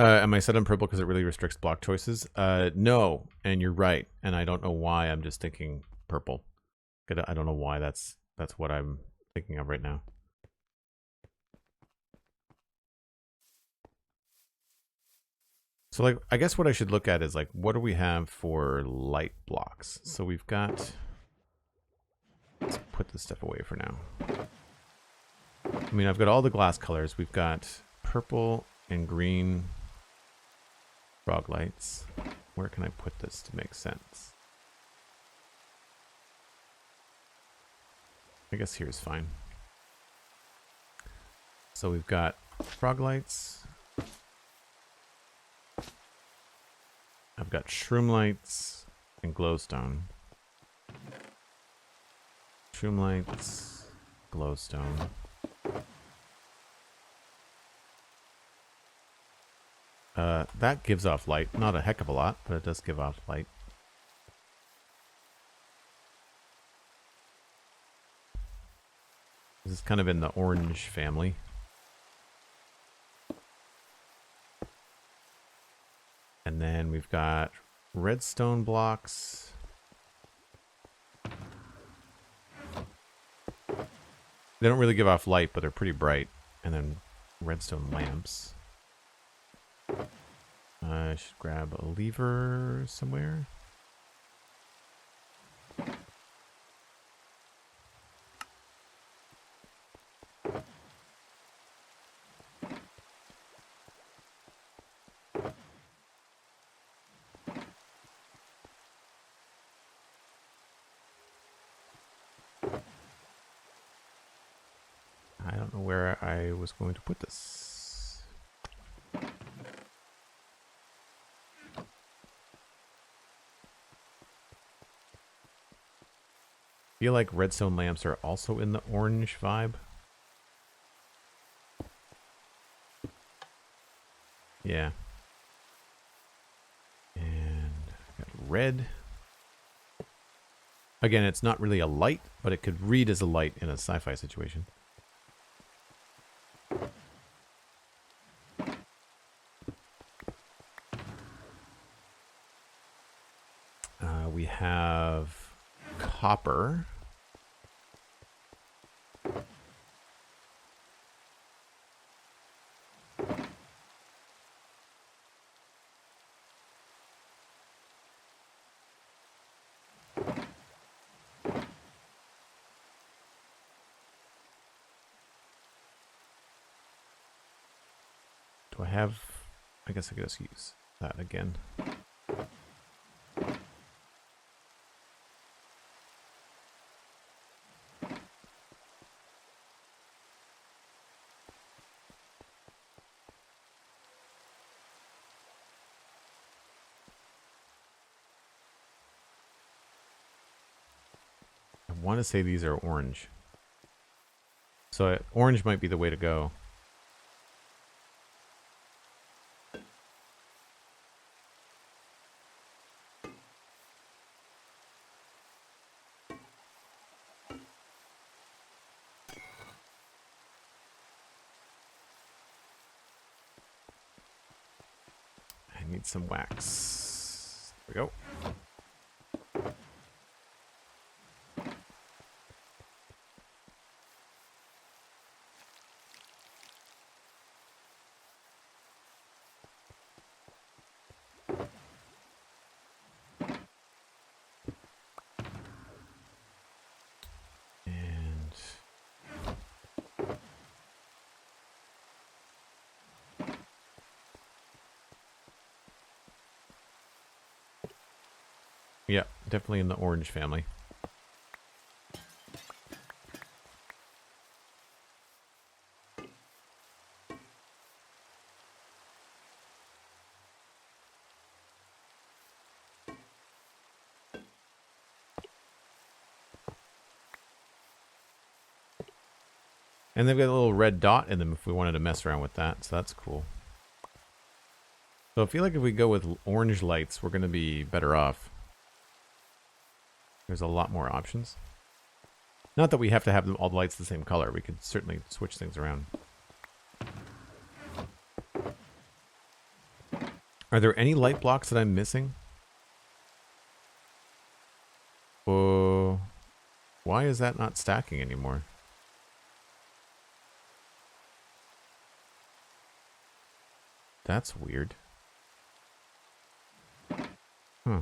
Am I set on purple because it really restricts block choices? No, and you're right, and I don't know why. I'm just thinking purple. I don't know why that's what I'm thinking of right now. So, like, I guess what I should look at is, like, what do we have for light blocks? So we've got... Let's put this stuff away for now. I mean, I've got all the glass colors. We've got purple and green frog lights. Where can I put this to make sense? I guess here's fine. So we've got frog lights. I've got shroom lights and glowstone. Shroom lights, glowstone. That gives off light. Not a heck of a lot, but it does give off light. This is kind of in the orange family. And then we've got redstone blocks. They don't really give off light, but they're pretty bright. And then redstone lamps. I should grab a lever somewhere. I don't know where I was going to put this. I feel like redstone lamps are also in the orange vibe. Yeah. And I've got red. Again, it's not really a light, but it could read as a light in a sci-fi situation. We have copper. Do I have... I guess I could just use that again. I want to say these are orange. So orange might be the way to go. I need some wax. There we go. Yeah, definitely in the orange family. And they've got a little red dot in them if we wanted to mess around with that, so that's cool. So I feel like if we go with orange lights, we're going to be better off. There's a lot more options. Not that we have to have them all the lights the same color. We could certainly switch things around. Are there any light blocks that I'm missing? Oh, why is that not stacking anymore? That's weird. Huh.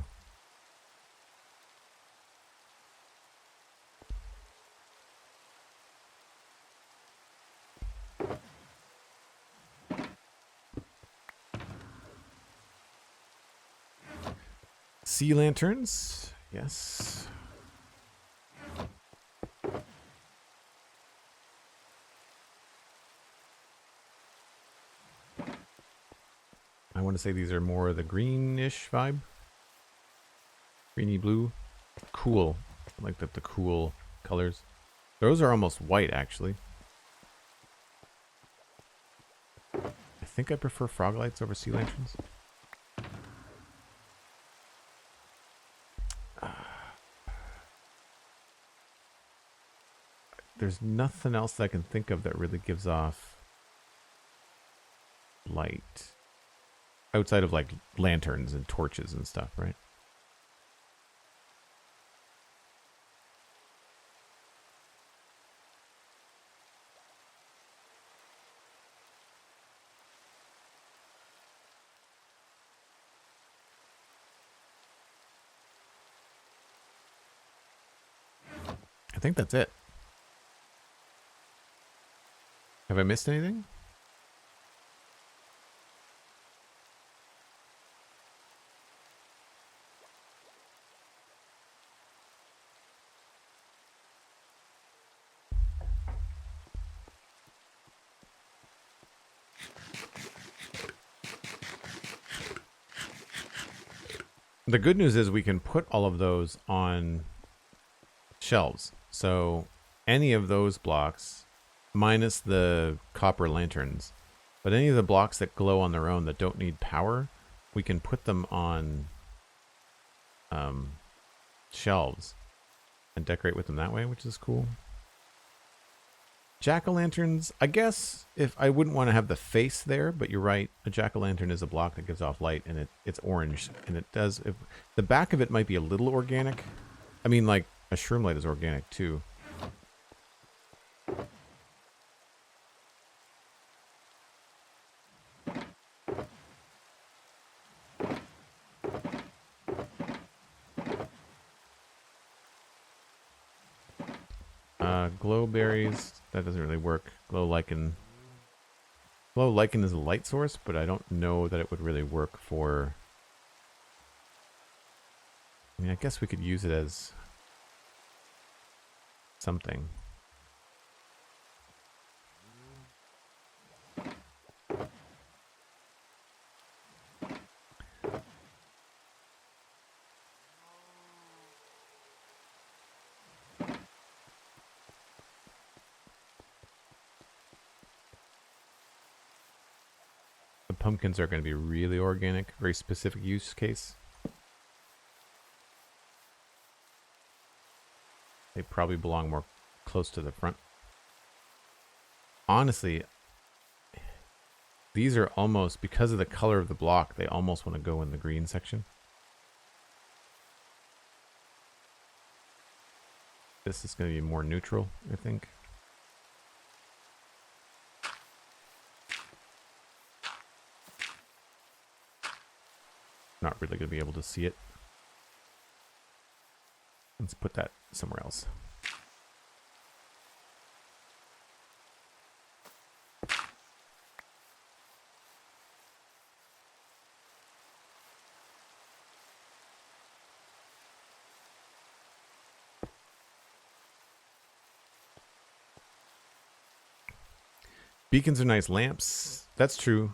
sea lanterns. Yes. I want to say these are more of the greenish vibe. Greeny blue. Cool. I like the cool colors. Those are almost white, actually. I think I prefer frog lights over sea lanterns. There's nothing else that I can think of that really gives off light. Outside of like lanterns and torches and stuff, right? I think that's it. Have I missed anything? The good news is we can put all of those on shelves. So any of those blocks, minus the copper lanterns, but any of the blocks that glow on their own that don't need power, we can put them on shelves and decorate with them that way, which is cool. Jack-o'-lanterns, I guess if I wouldn't want to have the face there, but you're right, a jack-o'-lantern is a block that gives off light, and it's orange, and it does. The back of it might be a little organic. I mean, like a shroom light is organic too. Glow berries, that doesn't really work. Glow lichen is a light source, but I don't know that it would really work for... I mean, I guess we could use it as something. Pumpkins are going to be really organic, very specific use case. They probably belong more close to the front. Honestly, these are almost, because of the color of the block, they almost want to go in the green section. This is going to be more neutral, I think. Not really going to be able to see it. Let's put that somewhere else. Beacons are nice. Lamps, that's true.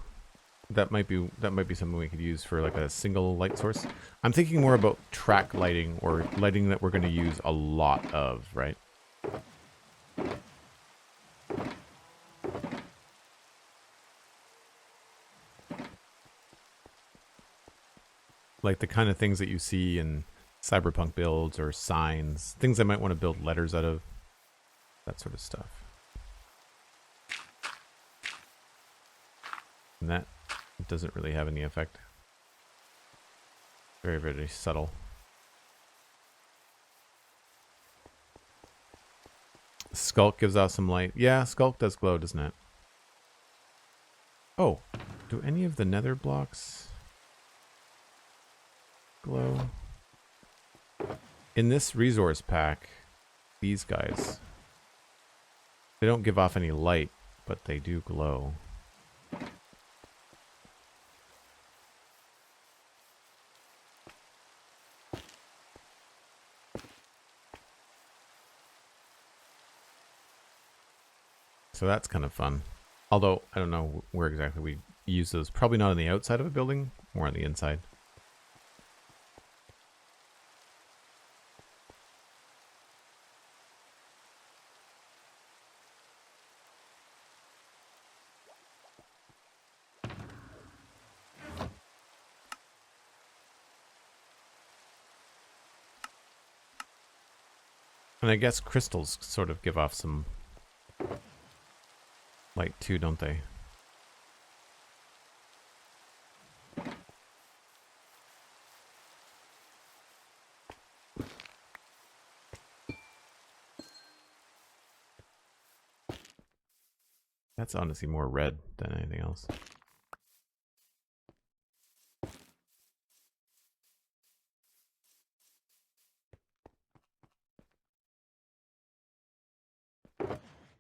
That might be something we could use for like a single light source. I'm thinking more about track lighting, or lighting that we're going to use a lot of, right? Like the kind of things that you see in cyberpunk builds or signs, things I might want to build letters out of, that sort of stuff. And that doesn't really have any effect. Very, very subtle. Skulk gives off some light. Yeah, Skulk does glow, doesn't it? Oh, do any of the nether blocks glow? In this resource pack, these guys, they don't give off any light, but they do glow. So that's kind of fun. Although, I don't know where exactly we use those. Probably not on the outside of a building, more on the inside. And I guess crystals sort of give off some light too, don't they? That's honestly more red than anything else.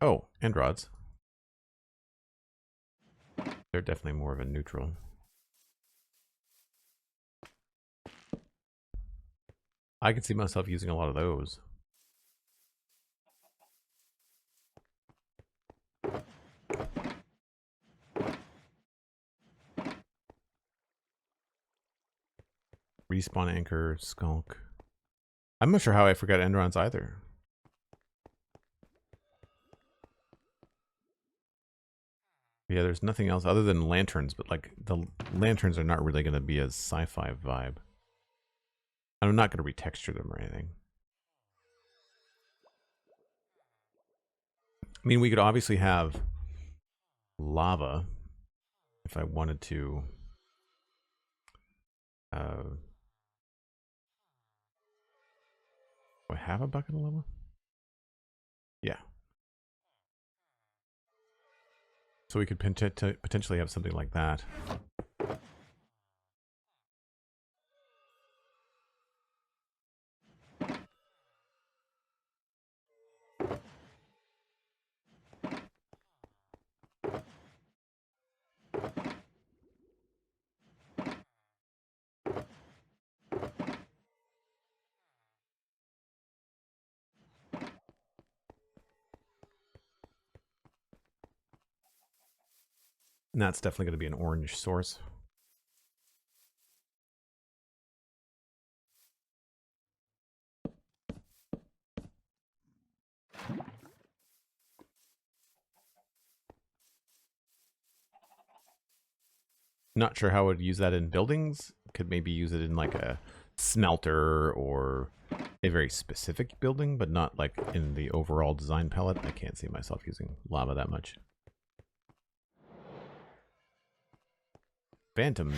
Oh, and rods. They're definitely more of a neutral. I could see myself using a lot of those. Respawn anchor, skulk. I'm not sure how I forgot enderons either. Yeah, there's nothing else other than lanterns, but like the lanterns are not really going to be a sci-fi vibe. I'm not going to retexture them or anything. I mean, we could obviously have lava if I wanted to. Do I have a bucket of lava? Yeah. So we could potentially have something like that. And that's definitely going to be an orange source. Not sure how I would use that in buildings. Could maybe use it in like a smelter or a very specific building, but not like in the overall design palette. I can't see myself using lava that much. Phantoms.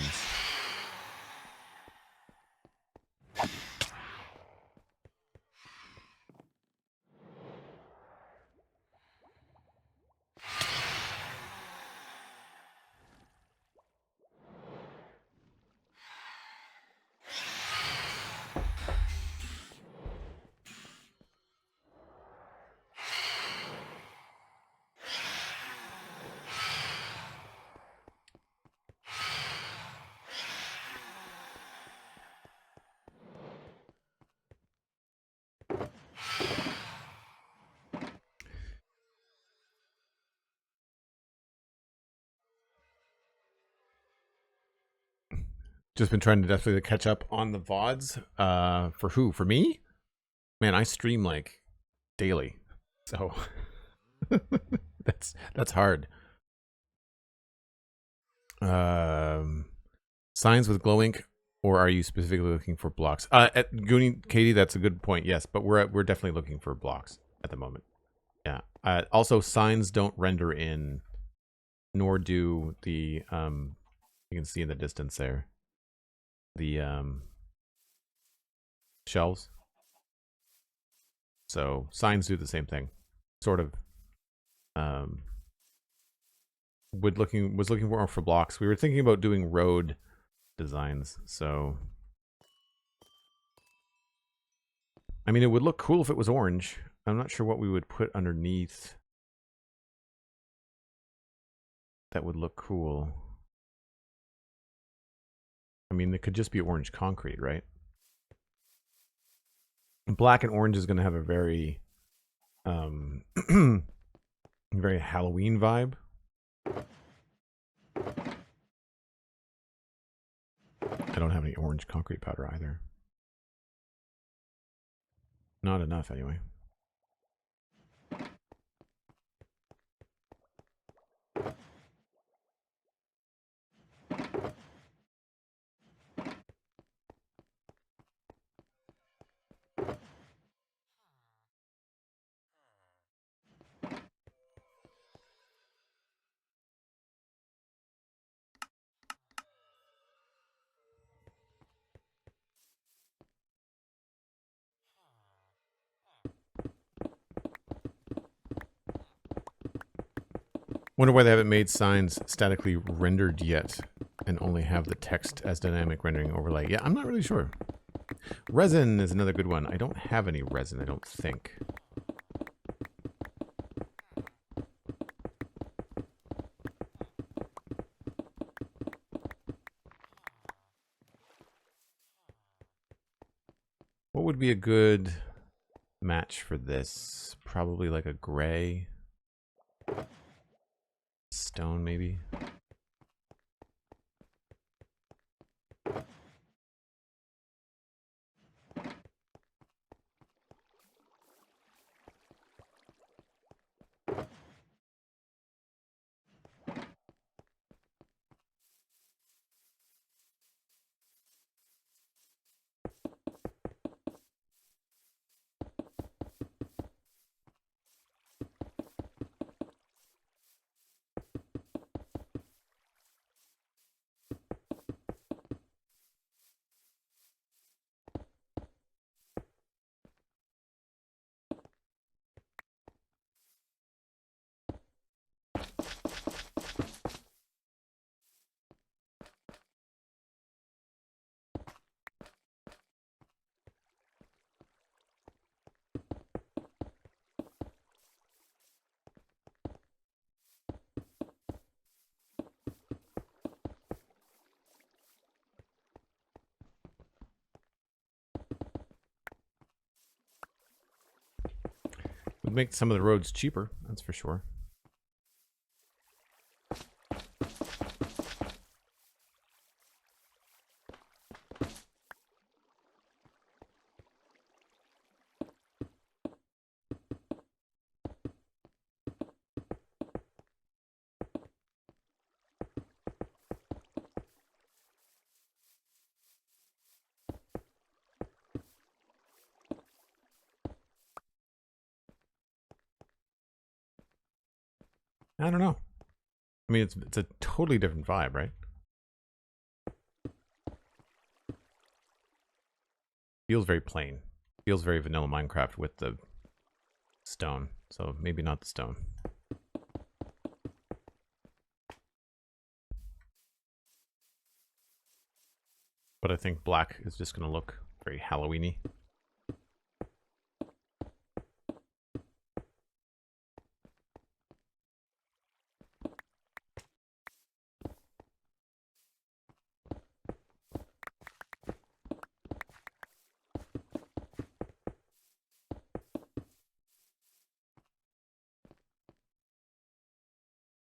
Just been trying to definitely catch up on the VODs. For who? For me? Man, I stream like daily. So that's hard. Signs with glow ink, or are you specifically looking for blocks? At Goonie, Katie, that's a good point. Yes, but we're definitely looking for blocks at the moment. Yeah. Also, signs don't render in, nor do the you can see in the distance there, the shelves. So signs do the same thing, sort of. Was looking more for blocks. We were thinking about doing road designs, so I mean, it would look cool if it was orange. I'm not sure what we would put underneath that would look cool. I mean, it could just be orange concrete, right? Black and orange is going to have a very Very Halloween vibe. I don't have any orange concrete powder either. Not enough anyway. Wonder why they haven't made signs statically rendered yet and only have the text as dynamic rendering overlay. Yeah, I'm not really sure. Resin is another good one. I don't have any resin, I don't think. What would be a good match for this? Probably like a gray. Stone, maybe. Would make some of the roads cheaper, that's for sure. I don't know. I mean, it's a totally different vibe, right? Feels very plain. Feels very vanilla Minecraft with the stone. So maybe not the stone. But I think black is just going to look very Halloween-y.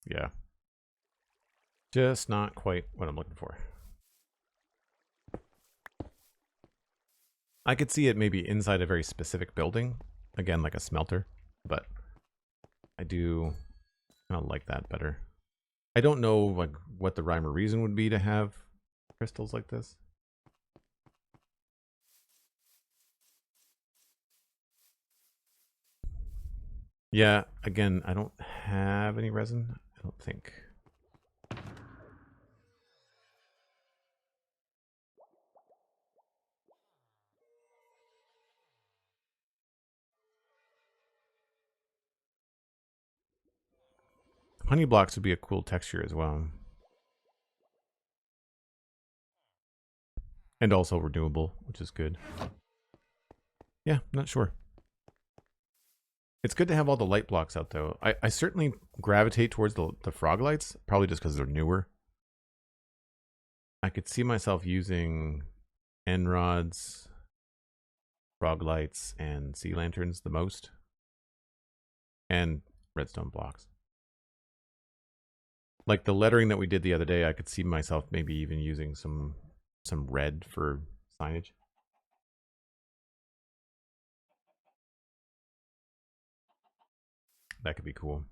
Yeah. Just not quite what I'm looking for. I could see it maybe inside a very specific building. Again, like a smelter. But I do kind of like that better. I don't know like what the rhyme or reason would be to have crystals like this. Yeah, again, I don't have any resin. I don't think. Honey blocks would be a cool texture as well. And also renewable, which is good. Yeah, not sure. It's good to have all the light blocks out, though. I certainly gravitate towards the frog lights, probably just because they're newer. I could see myself using end rods, frog lights, and sea lanterns the most. And redstone blocks. Like the lettering that we did the other day, I could see myself maybe even using some red for signage. That could be cool.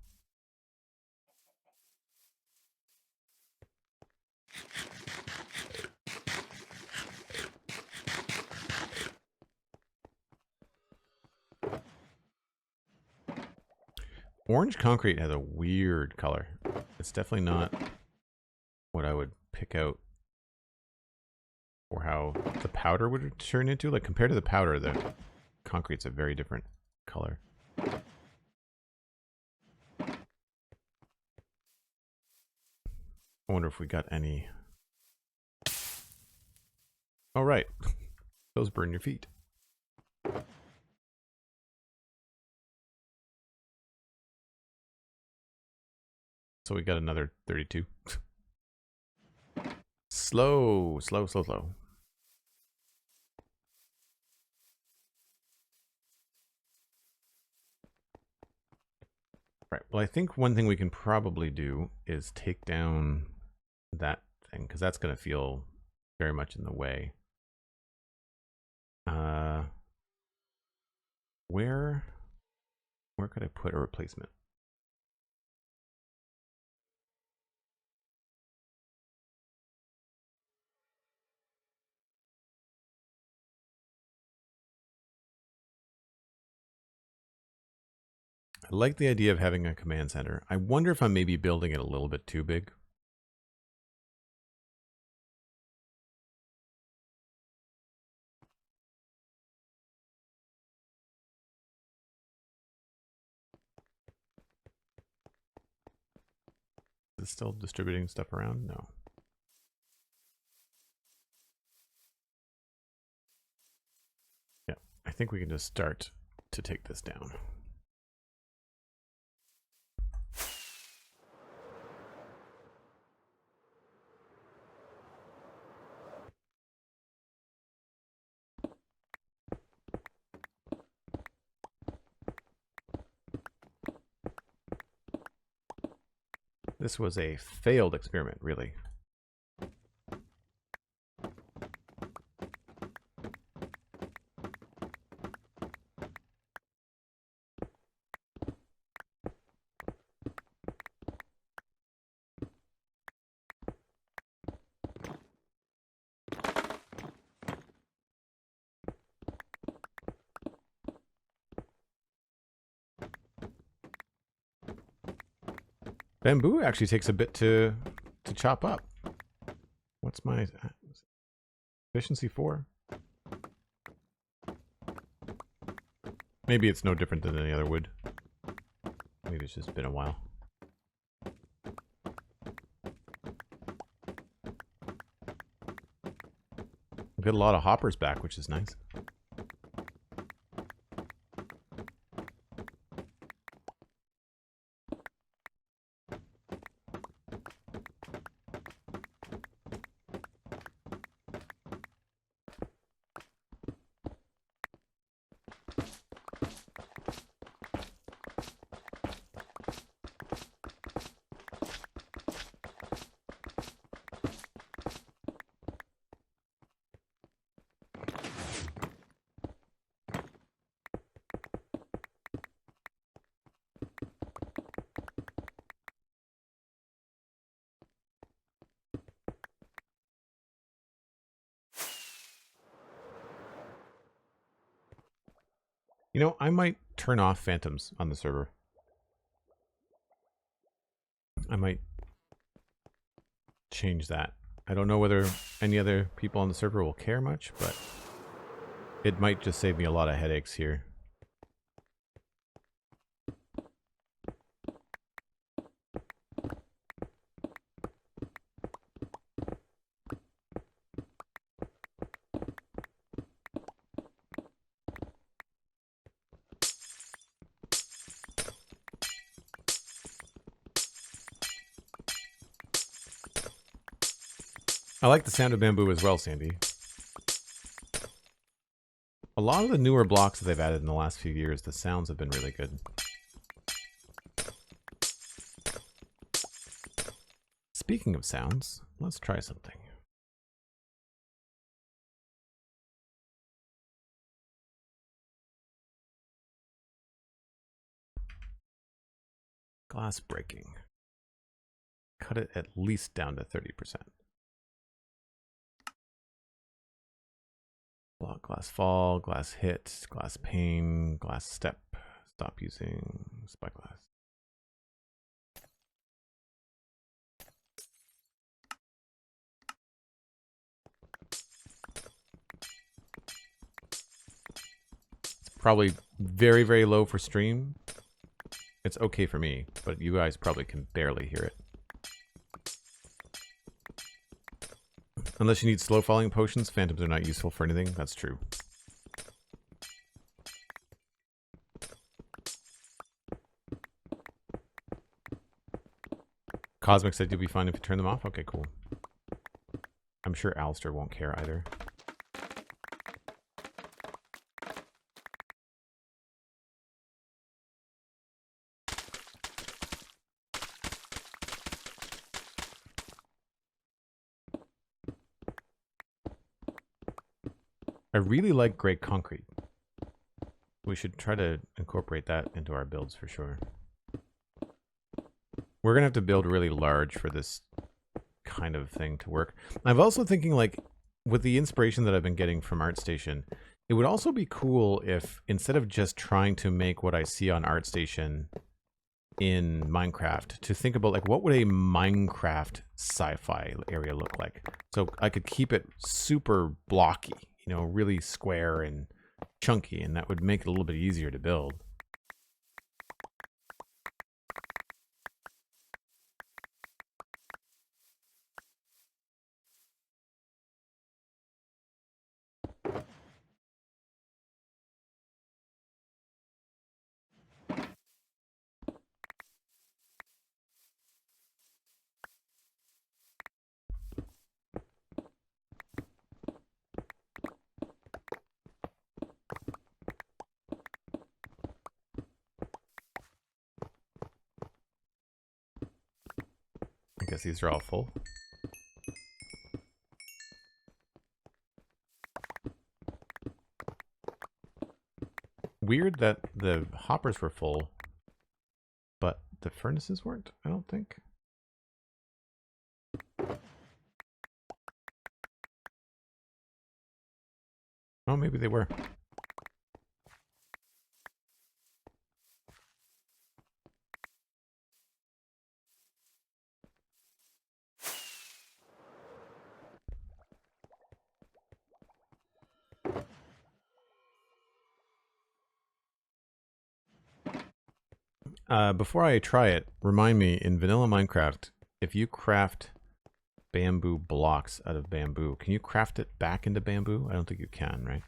Orange concrete has a weird color. It's definitely not what I would pick out for how the powder would turn into. Like compared to the powder, the concrete's a very different color. I wonder if we got any. Oh, right. Those burn your feet. So we got another 32. Slow. Right. Well, I think one thing we can probably do is take down that thing, because that's going to feel very much in the way. Where could I put a replacement? I like the idea of having a command center. I wonder if I'm maybe building it a little bit too big. Is it still distributing stuff around? No. Yeah, I think we can just start to take this down. This was a failed experiment, really. Bamboo actually takes a bit to chop up. What's my efficiency 4? Maybe it's no different than any other wood. Maybe it's just been a while. We got a lot of hoppers back, which is nice. You know, I might turn off phantoms on the server. I might change that. I don't know whether any other people on the server will care much, but it might just save me a lot of headaches here. I like the sound of bamboo as well, Sandy. A lot of the newer blocks that they've added in the last few years, the sounds have been really good. Speaking of sounds, let's try something. Glass breaking. Cut it at least down to 30%. Block, glass fall, glass hit, glass pane, glass step. Stop using spyglass. It's probably very, very low for stream. It's okay for me, but you guys probably can barely hear it. Unless you need slow falling potions, phantoms are not useful for anything. That's true. Cosmic said you'll be fine if you turn them off. Okay, cool. I'm sure Alistair won't care either. I really like gray concrete. We should try to incorporate that into our builds for sure. We're gonna have to build really large for this kind of thing to work. I'm also thinking, like, with the inspiration that I've been getting from ArtStation, it would also be cool if, instead of just trying to make what I see on ArtStation in Minecraft, to think about, like, what would a Minecraft sci-fi area look like? So I could keep it super blocky, you know, really square and chunky, and that would make it a little bit easier to build. I guess these are all full. Weird that the hoppers were full, but the furnaces weren't, I don't think. Oh, maybe they were. Before I try it, remind me, in vanilla Minecraft, if you craft bamboo blocks out of bamboo, can you craft it back into bamboo? I don't think you can, right?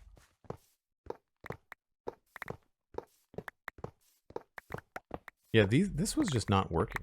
Yeah, this was just not working.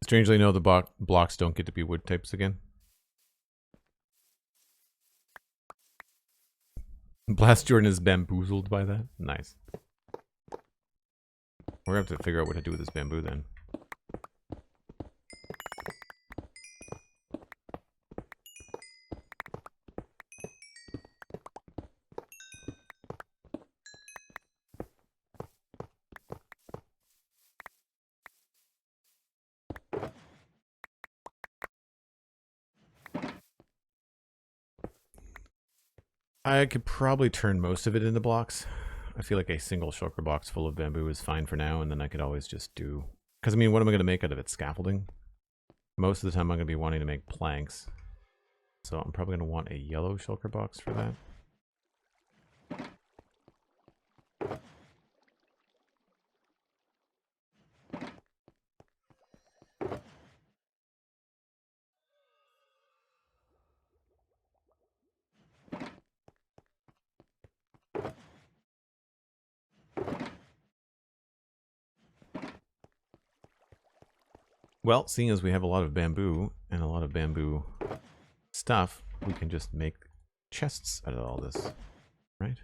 Strangely, no, the blocks don't get to be wood types again. Blast Jordan is bamboozled by that. Nice. We're going to have to figure out what to do with this bamboo then. I could probably turn most of it into blocks. I feel like a single shulker box full of bamboo is fine for now, and then I could always just do... Because, I mean, what am I going to make out of it? Scaffolding? Most of the time I'm going to be wanting to make planks. So I'm probably going to want a yellow shulker box for that. Well, seeing as we have a lot of bamboo and a lot of bamboo stuff, we can just make chests out of all this, right?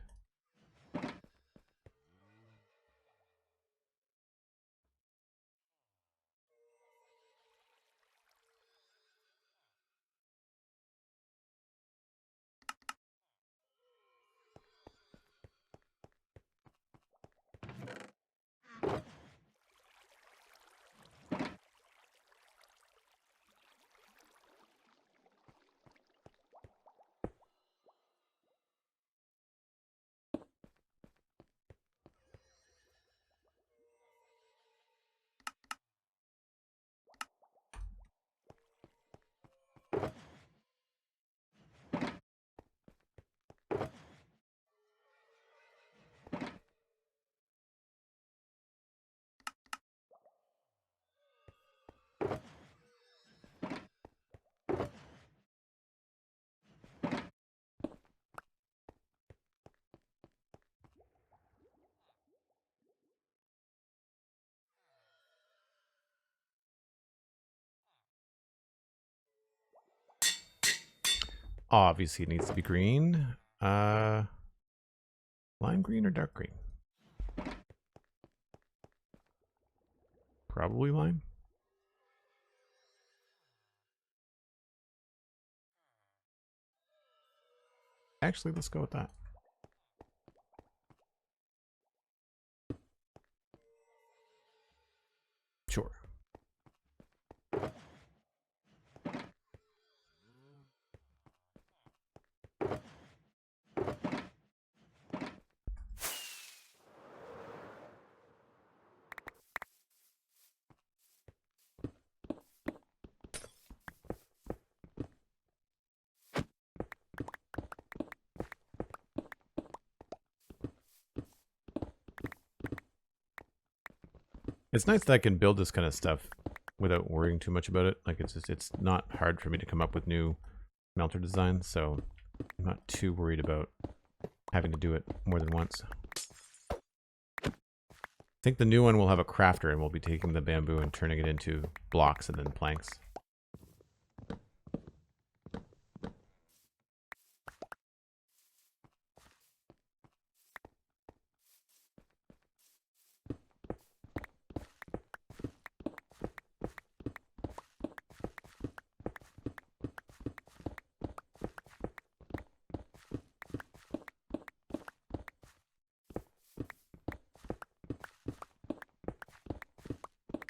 Obviously it needs to be green. Lime green or dark green? Probably lime. Actually, let's go with that. Sure. It's nice that I can build this kind of stuff without worrying too much about it. Like it's not hard for me to come up with new smelter designs, so I'm not too worried about having to do it more than once. I think the new one will have a crafter and we'll be taking the bamboo and turning it into blocks and then planks.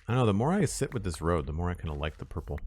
I don't know, the more I sit with this road, the more I kind of like the purple.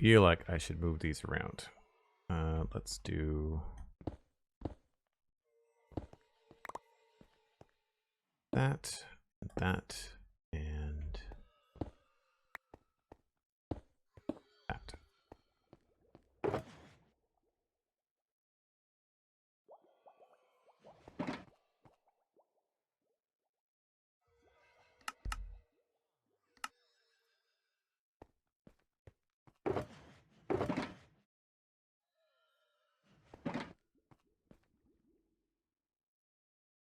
feel like I should move these around. Let's do that, that, and that.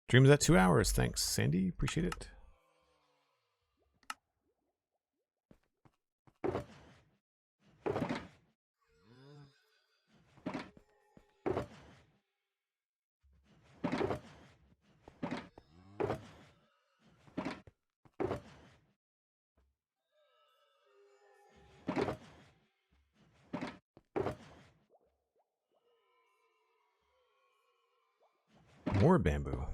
Stream is at 2 hours. Thanks, Sandy. Appreciate it. More bamboo.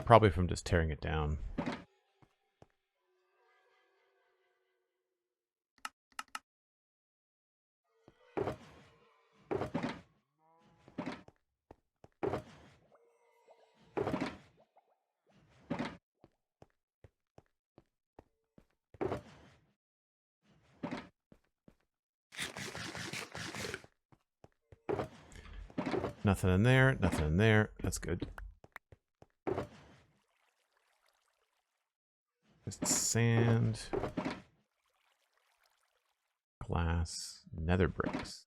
Probably from just tearing it down. Nothing in there, nothing in there. That's good. Just sand, glass, nether bricks.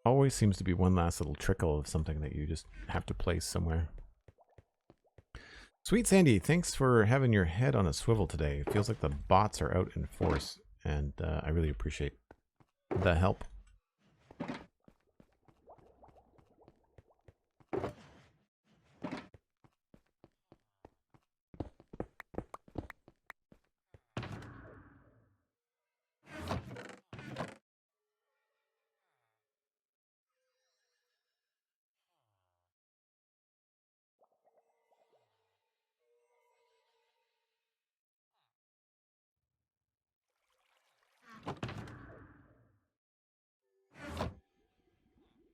Always seems to be one last little trickle of something that you just have to place somewhere. SweetSandi, thanks for having your head on a swivel today. It feels like the bots are out in force, and I really appreciate the help.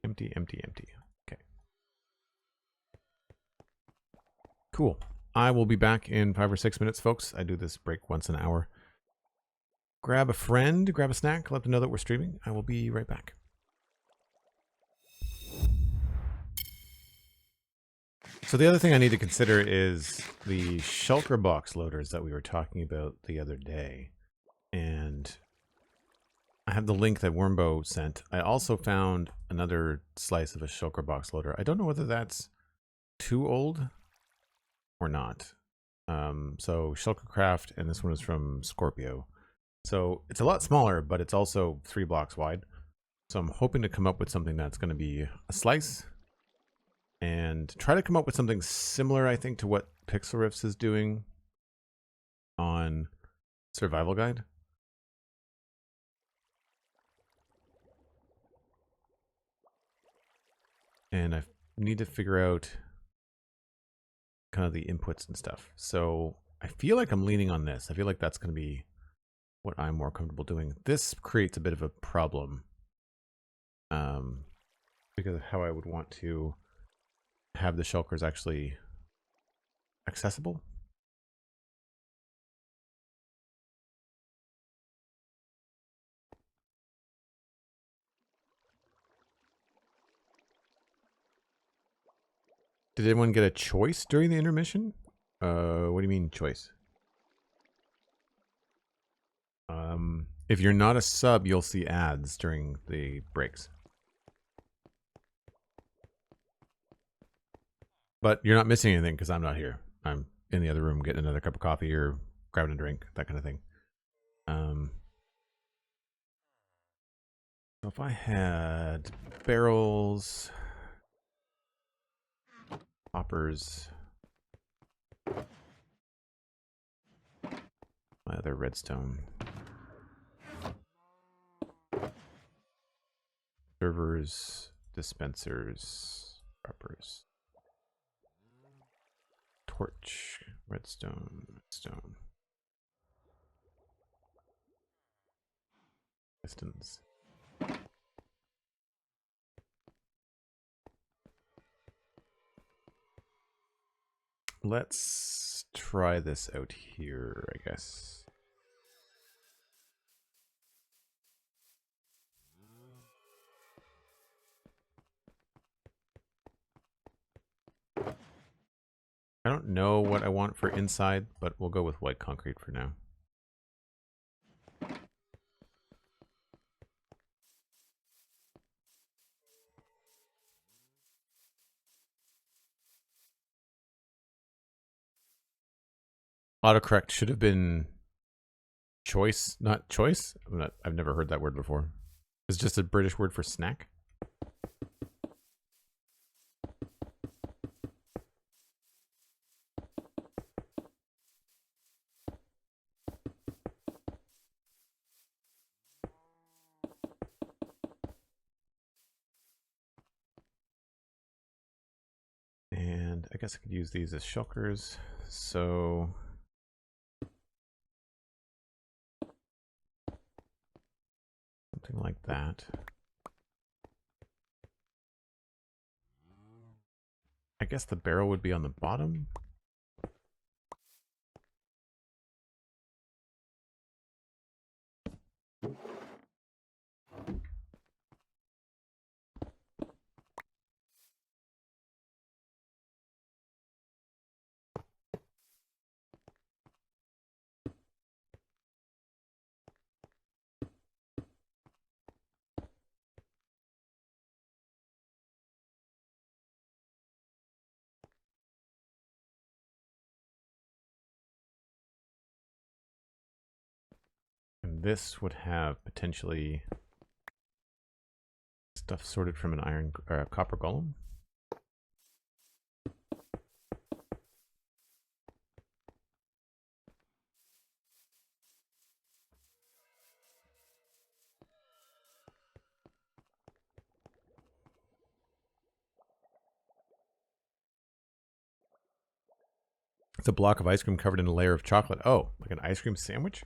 Empty, empty, empty. Okay. Cool. I will be back in 5 or 6 minutes, folks. I do this break once an hour. Grab a friend, grab a snack, let them know that we're streaming. I will be right back. So the other thing I need to consider is the shulker box loaders that we were talking about the other day. And I have the link that Wormbo sent. I also found another slice of a shulker box loader. I don't know whether that's too old or not. So Shulkercraft, and this one is from Scorpio. So it's a lot smaller, but it's also 3 blocks wide. So I'm hoping to come up with something that's going to be a slice and try to come up with something similar, I think, to what Pixel Riffs is doing on Survival Guide. And I need to figure out kind of the inputs and stuff. So I feel like I'm leaning on this. I feel like that's going to be what I'm more comfortable doing. This creates a bit of a problem because of how I would want to have the shulkers actually accessible. Did anyone get a choice during the intermission? What do you mean choice? If you're not a sub, you'll see ads during the breaks. But you're not missing anything because I'm not here. I'm in the other room getting another cup of coffee or grabbing a drink, that kind of thing. So if I had barrels, hoppers, our redstone. Servers, dispensers, droppers. Torch, redstone, redstone. Pistons. Let's try this out here, I guess. I don't know what I want for inside, but we'll go with white concrete for now. Autocorrect should have been choice, not choice. I've never heard that word before. It's just a British word for snack. And I guess I could use these as shulkers. So something like that. I guess the barrel would be on the bottom. And this would have potentially stuff sorted from an iron or a copper golem. It's a block of ice cream covered in a layer of chocolate. Oh, like an ice cream sandwich?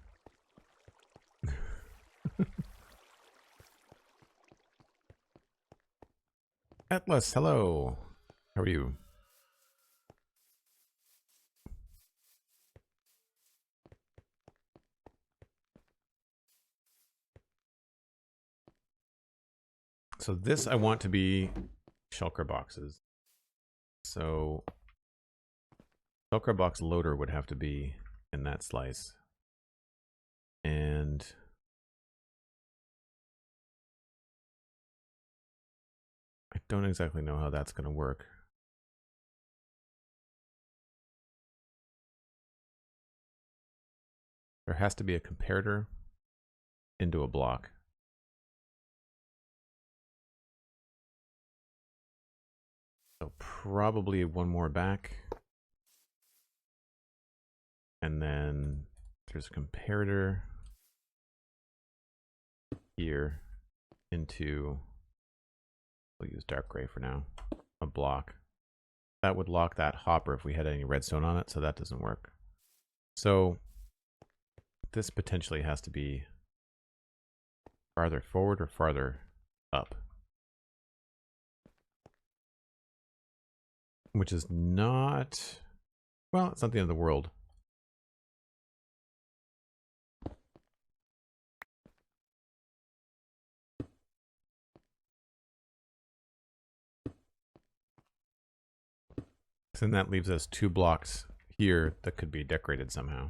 Atlas, hello. How are you? So this I want to be shulker boxes. So shulker box loader would have to be in that slice. And I don't exactly know how that's going to work. There has to be a comparator into a block. So probably one more back. And then there's a comparator here into, we'll use dark gray for now, a block. That would lock that hopper if we had any redstone on it, so that doesn't work. So this potentially has to be farther forward or farther up. Which is not, well, it's not the end of the world. So then that leaves us 2 blocks here that could be decorated somehow.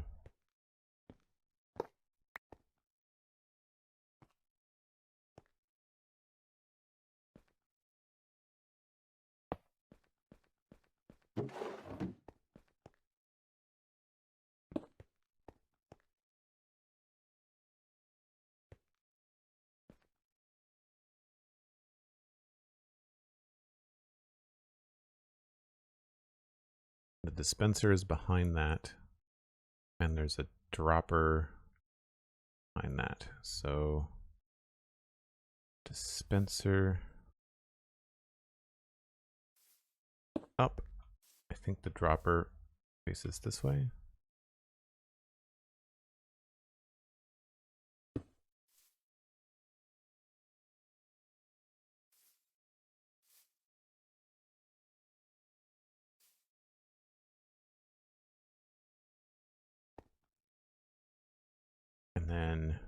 The dispenser is behind that, and there's a dropper find that. So dispenser up. I think the dropper faces this way. And then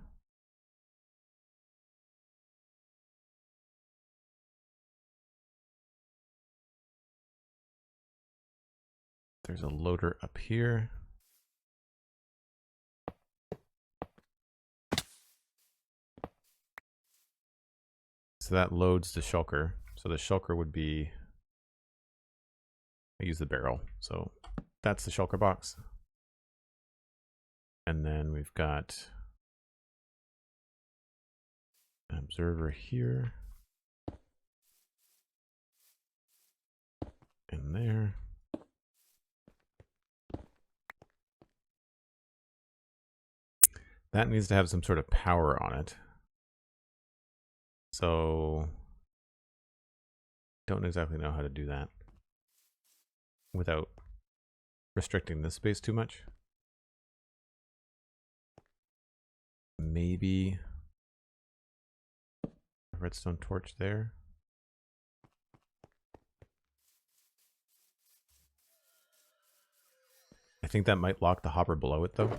there's a loader up here. So that loads the shulker. So the shulker would be, I use the barrel. So that's the shulker box. And then we've got an observer here. And there. That needs to have some sort of power on it. So don't exactly know how to do that without restricting this space too much. Maybe a redstone torch there. I think that might lock the hopper below it though.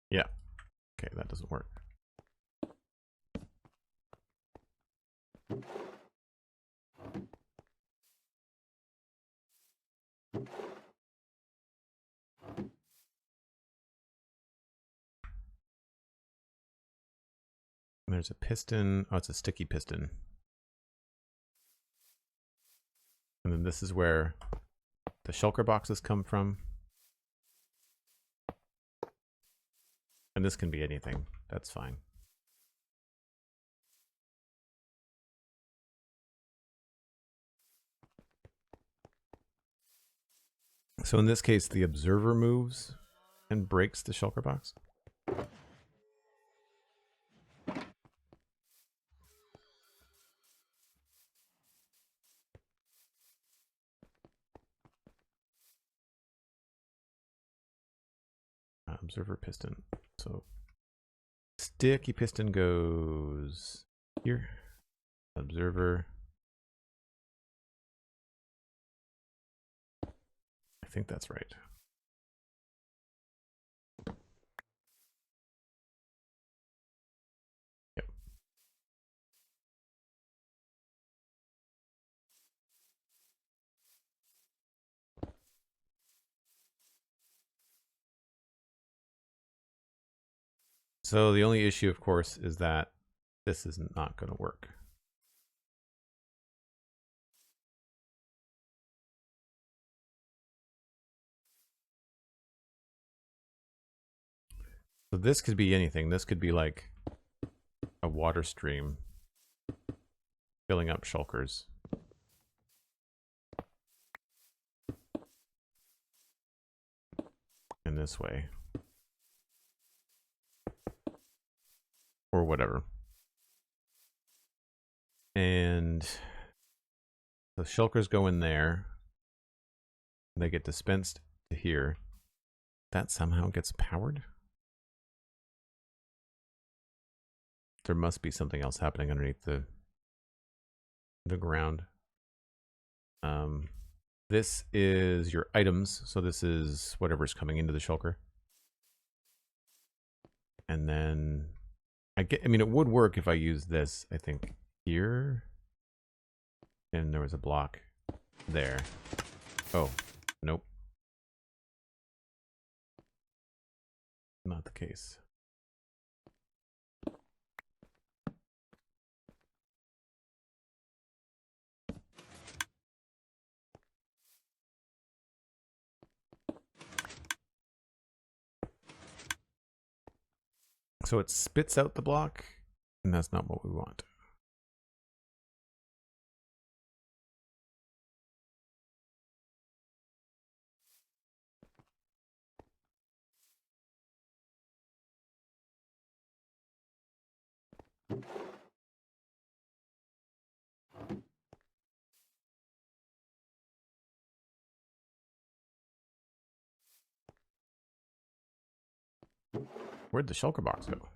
Yeah. Okay, that doesn't work. There's a piston. Oh, it's a sticky piston. And then this is where the shulker boxes come from. And this can be anything. That's fine. So in this case, the observer moves and breaks the shulker box. Observer piston. So sticky piston goes here. Observer. I think that's right. Yep. So the only issue, of course, is that this is not going to work. So this could be anything. This could be like a water stream filling up shulkers. In this way. Or whatever. And the shulkers go in there. They get dispensed to here. That somehow gets powered? There must be something else happening underneath the ground. This is your items. So this is whatever's coming into the shulker. And then I mean, it would work if I use this, I think, here. And there was a block there. Oh, nope. Not the case. So it spits out the block, and that's not what we want. Where'd the shulker box go?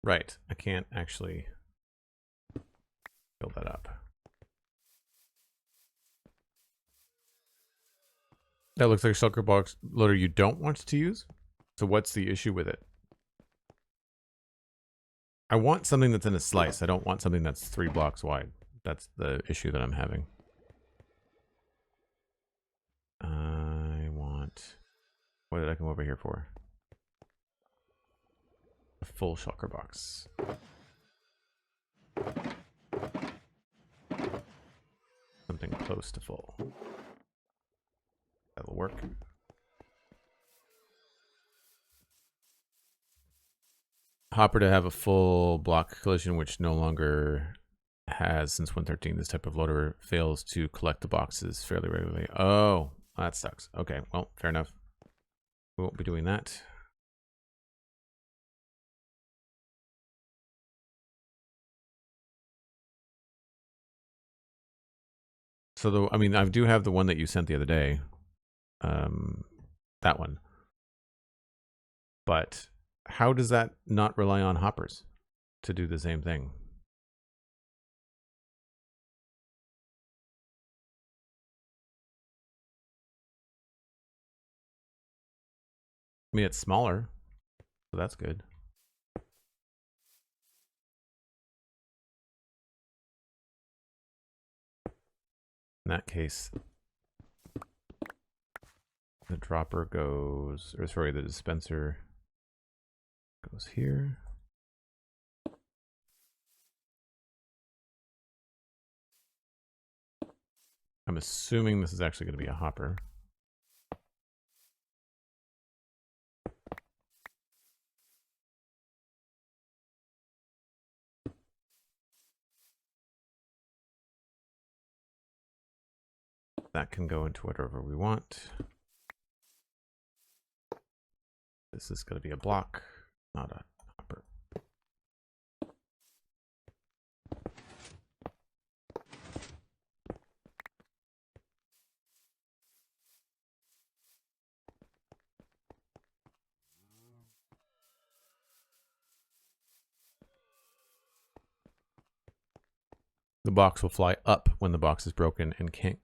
Right, I can't actually build that up. That looks like a shulker box loader you don't want to use. So what's the issue with it? I want something that's in a slice. I don't want something that's 3 blocks wide. That's the issue that I'm having. I want... What did I come over here for? A full shulker box. Something close to full. That'll work. Hopper to have a full block collision, which no longer has since 113. This type of loader fails to collect the boxes fairly regularly. Oh, that sucks. Okay, well, fair enough. We won't be doing that. So, I mean, I do have the one that you sent the other day. That one. But how does that not rely on hoppers to do the same thing? I mean, it's smaller, so that's good. In that case, the dropper goes, or sorry, the dispenser goes here. I'm assuming this is actually going to be a hopper. That can go into whatever we want. This is going to be a block, not a hopper. The box will fly up when the box is broken and can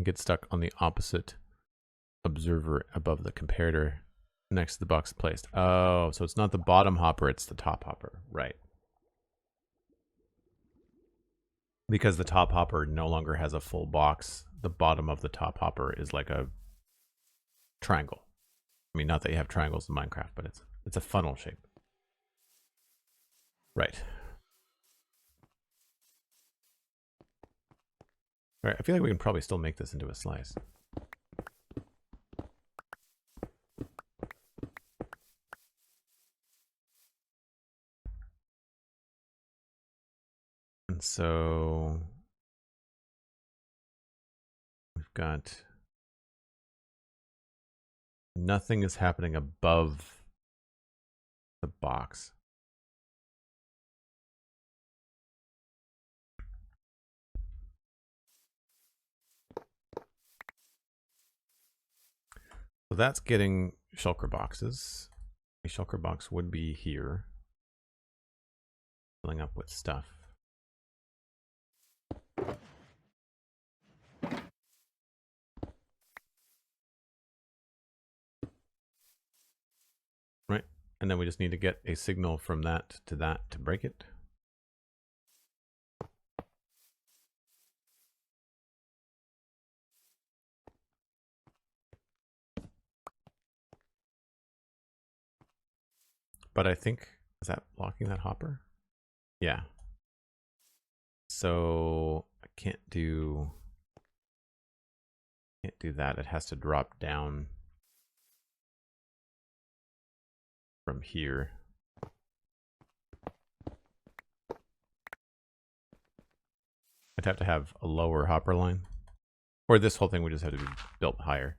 get stuck on the opposite observer above the comparator next to the box placed. Oh, so it's not the bottom hopper, it's the top hopper. Right. Because the top hopper no longer has a full box, the bottom of the top hopper is like a triangle. I mean, not that you have triangles in Minecraft, but it's a funnel shape. Right. All right, I feel like we can probably still make this into a slice. And so we've got nothing is happening above the box. So that's getting shulker boxes. A shulker box would be here, filling up with stuff. Right, and then we just need to get a signal from that to break it. But I think, is that blocking that hopper? Yeah. so I can't do that. It has to drop down from here. I'd have to have a lower hopper line. Or this whole thing would just have to be built higher.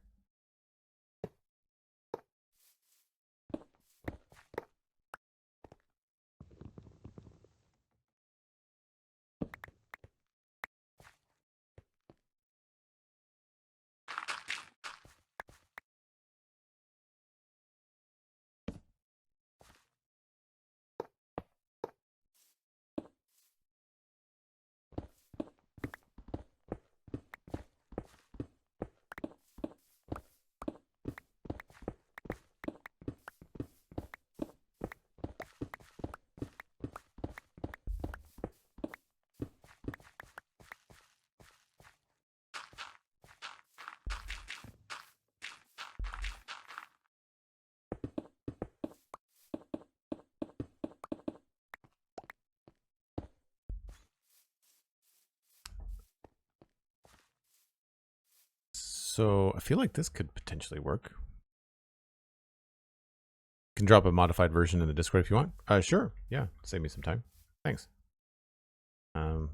So I feel like this could potentially work. You can drop a modified version in the Discord if you want. Sure. Yeah. Save me some time. Thanks. So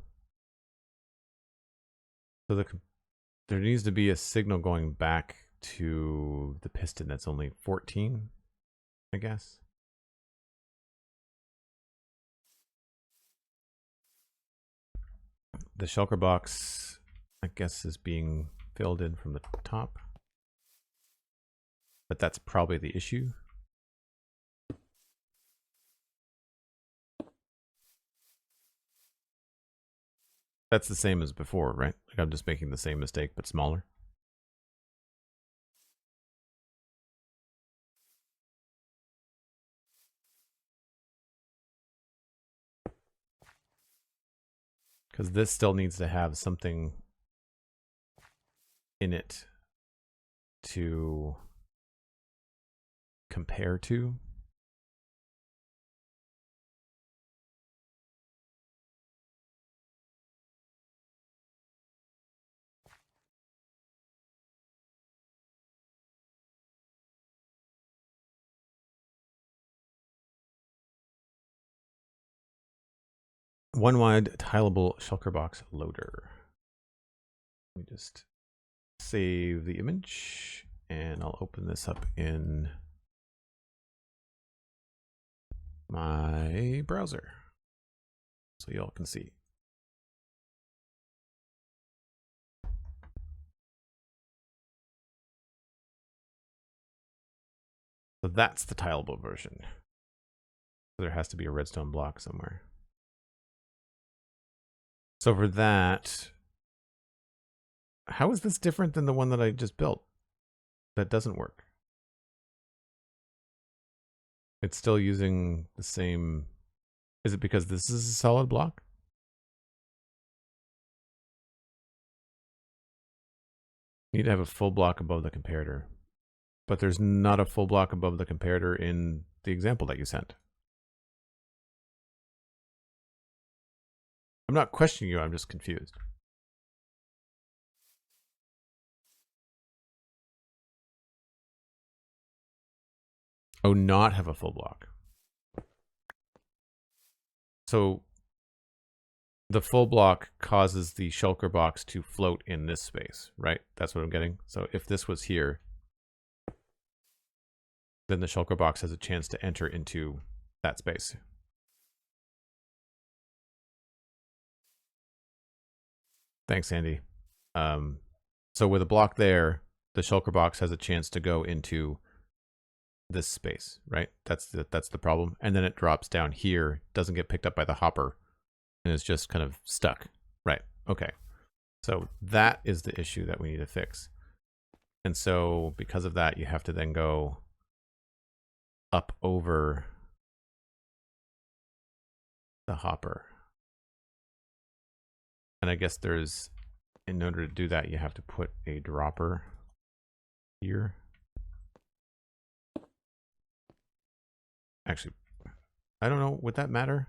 there needs to be a signal going back to the piston that's only 14, I guess. The shulker box, I guess, is being filled in from the top. But that's probably the issue. That's the same as before, right? Like I'm just making the same mistake, but smaller. Because this still needs to have something in it to compare to. One wide tileable shulker box loader. Let me just save the image and I'll open this up in my browser so y'all can see. So that's the tileable version. There has to be a redstone block somewhere. So for that, how is this different than the one that I just built? That doesn't work. It's still using the same. Is it because this is a solid block? You need to have a full block above the comparator. But there's not a full block above the comparator in the example that you sent. I'm not questioning you, I'm just confused. Oh, not have a full block. So the full block causes the shulker box to float in this space, right? That's what I'm getting. So if this was here, then the shulker box has a chance to enter into that space. Thanks, Andy. So with a block there, the shulker box has a chance to go into this space, right? That's the problem. And then it drops down here, doesn't get picked up by the hopper, and is just kind of stuck. Right. Okay. So that is the issue that we need to fix. And so because of that, you have to then go up over the hopper. And I guess there's, in order to do that, you have to put a dropper here. Actually, I don't know, would that matter?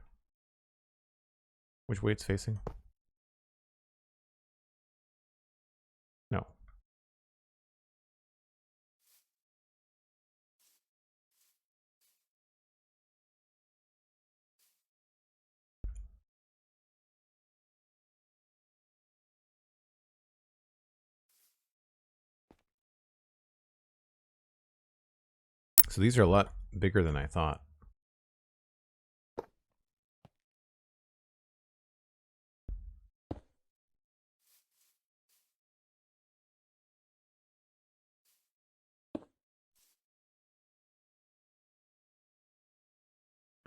Which way it's facing? So these are a lot bigger than I thought.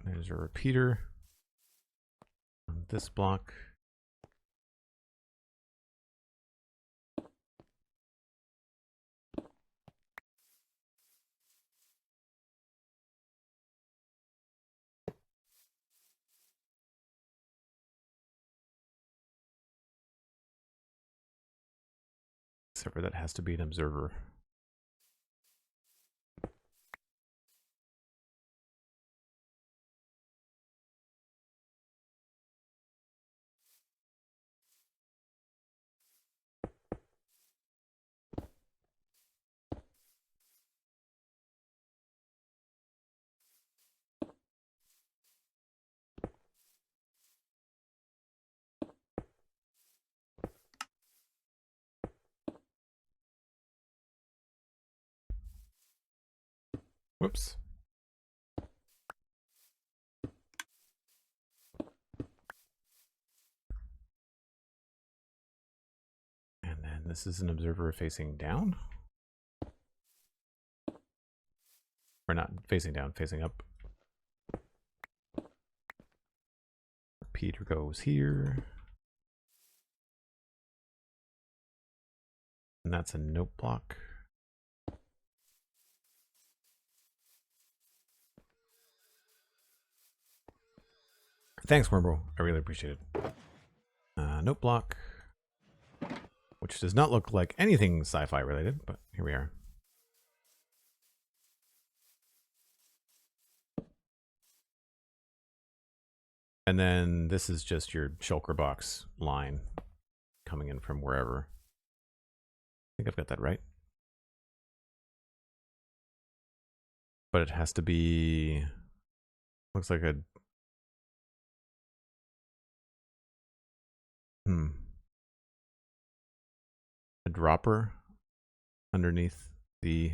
There's a repeater on this block. Except for that has to be an observer. Whoops. And then this is an observer facing down. Or not facing down, facing up. Repeater goes here. And that's a note block. Thanks, Wormbro. I really appreciate it. Note block, which does not look like anything sci-fi related, but here we are. And then this is just your shulker box line coming in from wherever. I think I've got that right. But it has to be, looks like a, a dropper underneath the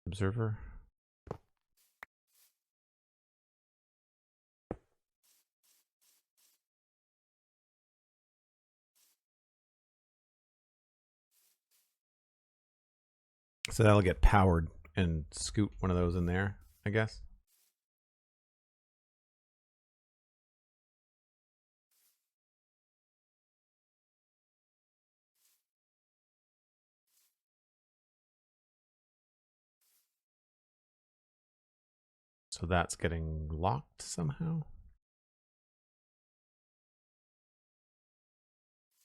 observer. So that'll get powered and scoot one of those in there, I guess. So that's getting locked somehow.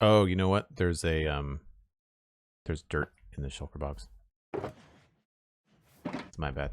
Oh, you know what? There's a there's dirt in the shulker box. It's my bad.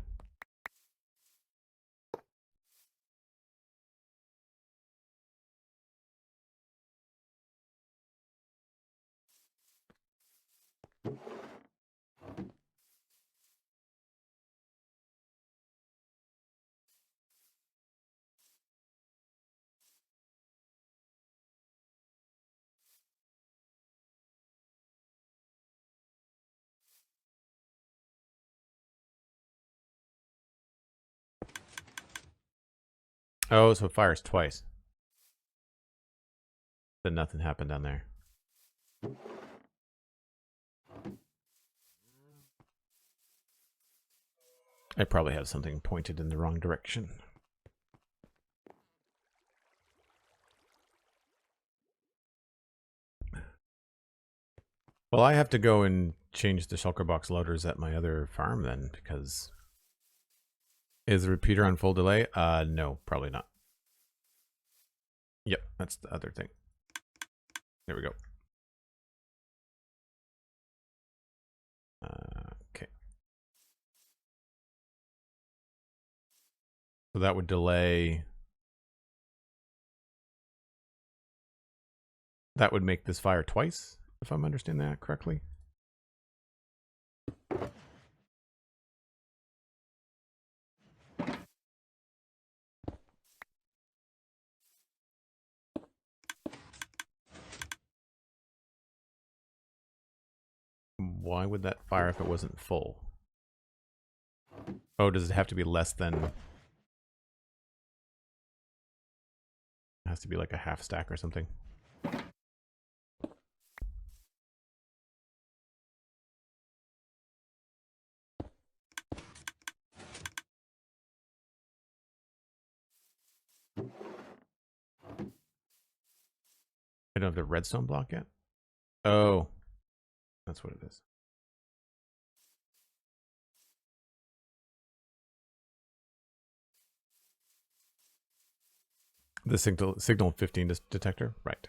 Oh, so it fires twice. Then nothing happened down there. I probably have something pointed in the wrong direction. Well, I have to go and change the shulker box loaders at my other farm then, because... Is the repeater on full delay? No, probably not. Yep, that's the other thing. There we go. Okay. So that would delay... That would make this fire twice, if I'm understanding that correctly. Why would that fire if it wasn't full? Oh, does it have to be less than... It has to be like a half stack or something. I don't have the redstone block yet? Oh, that's what it is. The signal 15 detector, right.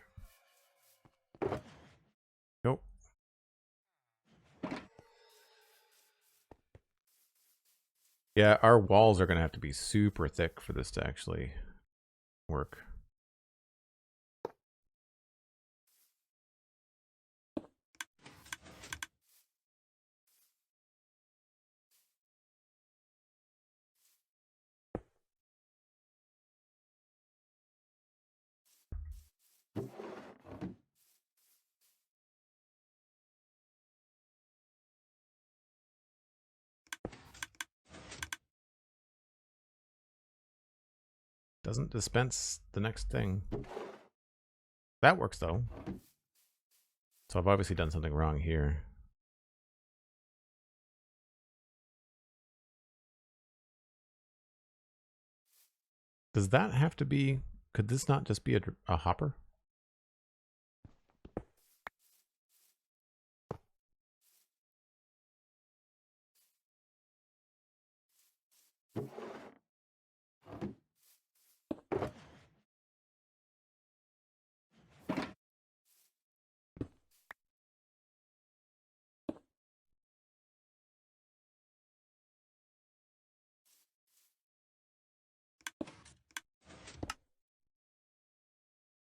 Nope. Yeah, our walls are going to have to be super thick for this to actually work. Doesn't dispense the next thing. That works though. So I've obviously done something wrong here. Does that have to be... Could this not just be a hopper?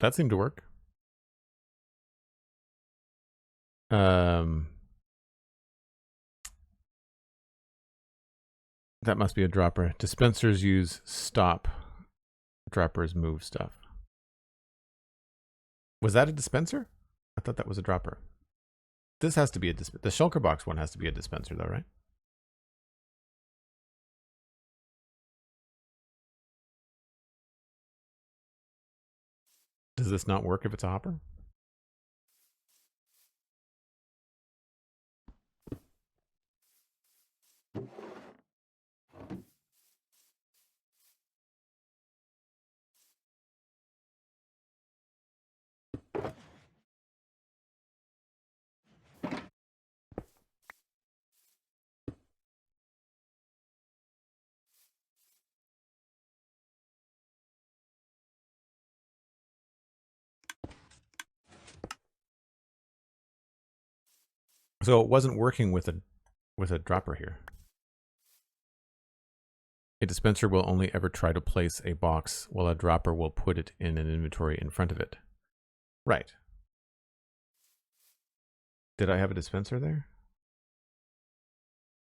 That seemed to work. That must be a dropper. Dispensers use stop. Droppers move stuff. Was that a dispenser? I thought that was a dropper. This has to be a dispenser. The shulker box one has to be a dispenser though, right? Does this not work if it's a hopper? So it wasn't working with a dropper here. A dispenser will only ever try to place a box, while a dropper will put it in an inventory in front of it. Right. Did I have a dispenser there?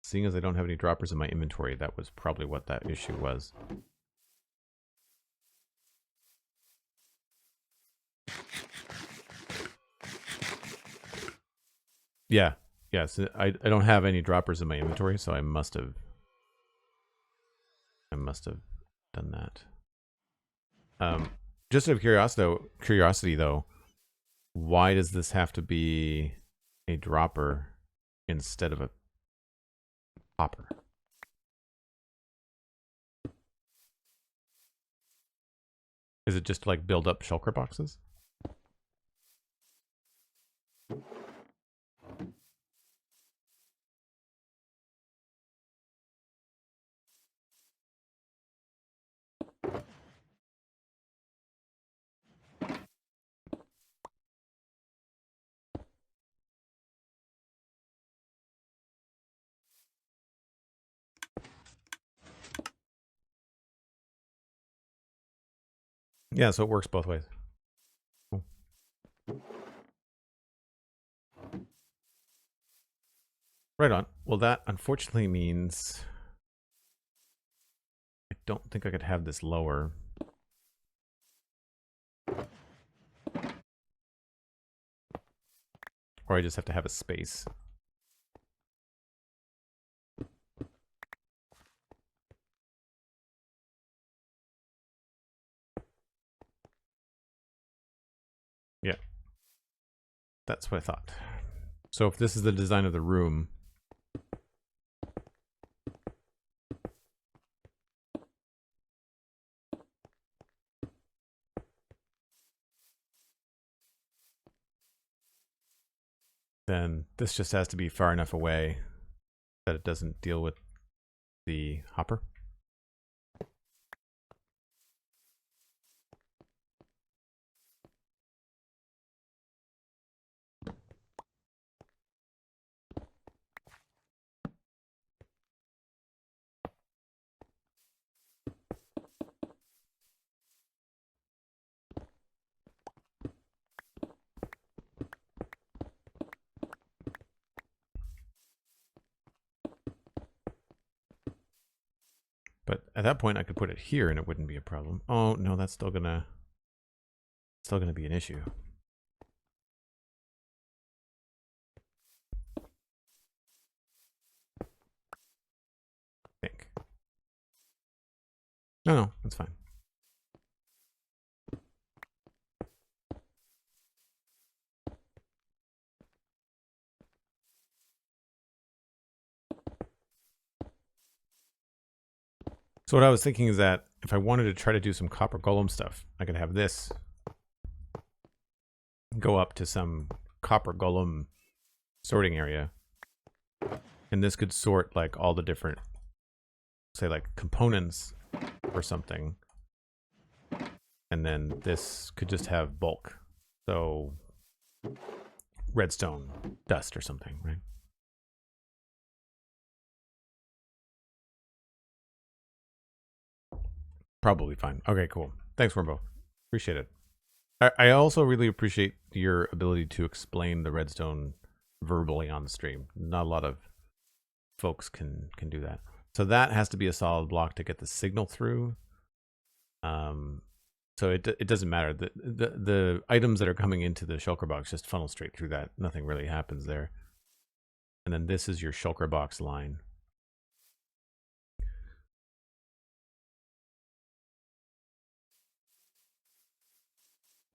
Seeing as I don't have any droppers in my inventory, that was probably what that issue was. Yeah. Yes, I don't have any droppers in my inventory, so I must have done that. Just out of curiosity though, why does this have to be a dropper instead of a hopper? Is it just to like build up shulker boxes? Yeah, so it works both ways. Cool. Right on. Well, that unfortunately means I don't think I could have this lower. Or I just have to have a space. That's what I thought. So if this is the design of the room, then this just has to be far enough away that it doesn't deal with the hopper. But at that point, I could put it here and it wouldn't be a problem. Oh, no, that's still gonna be an issue. I think. No, that's fine. So what I was thinking is that if I wanted to try to do some copper golem stuff, I could have this go up to some copper golem sorting area. And this could sort like all the different, say like components or something. And then this could just have bulk. So redstone dust or something, right? Probably fine. Okay, cool. Thanks, Wormbo. Appreciate it. I also really appreciate your ability to explain the redstone verbally on the stream. Not a lot of folks can do that. So that has to be a solid block to get the signal through. So it doesn't matter. The items that are coming into the shulker box just funnel straight through that. Nothing really happens there. And then this is your shulker box line.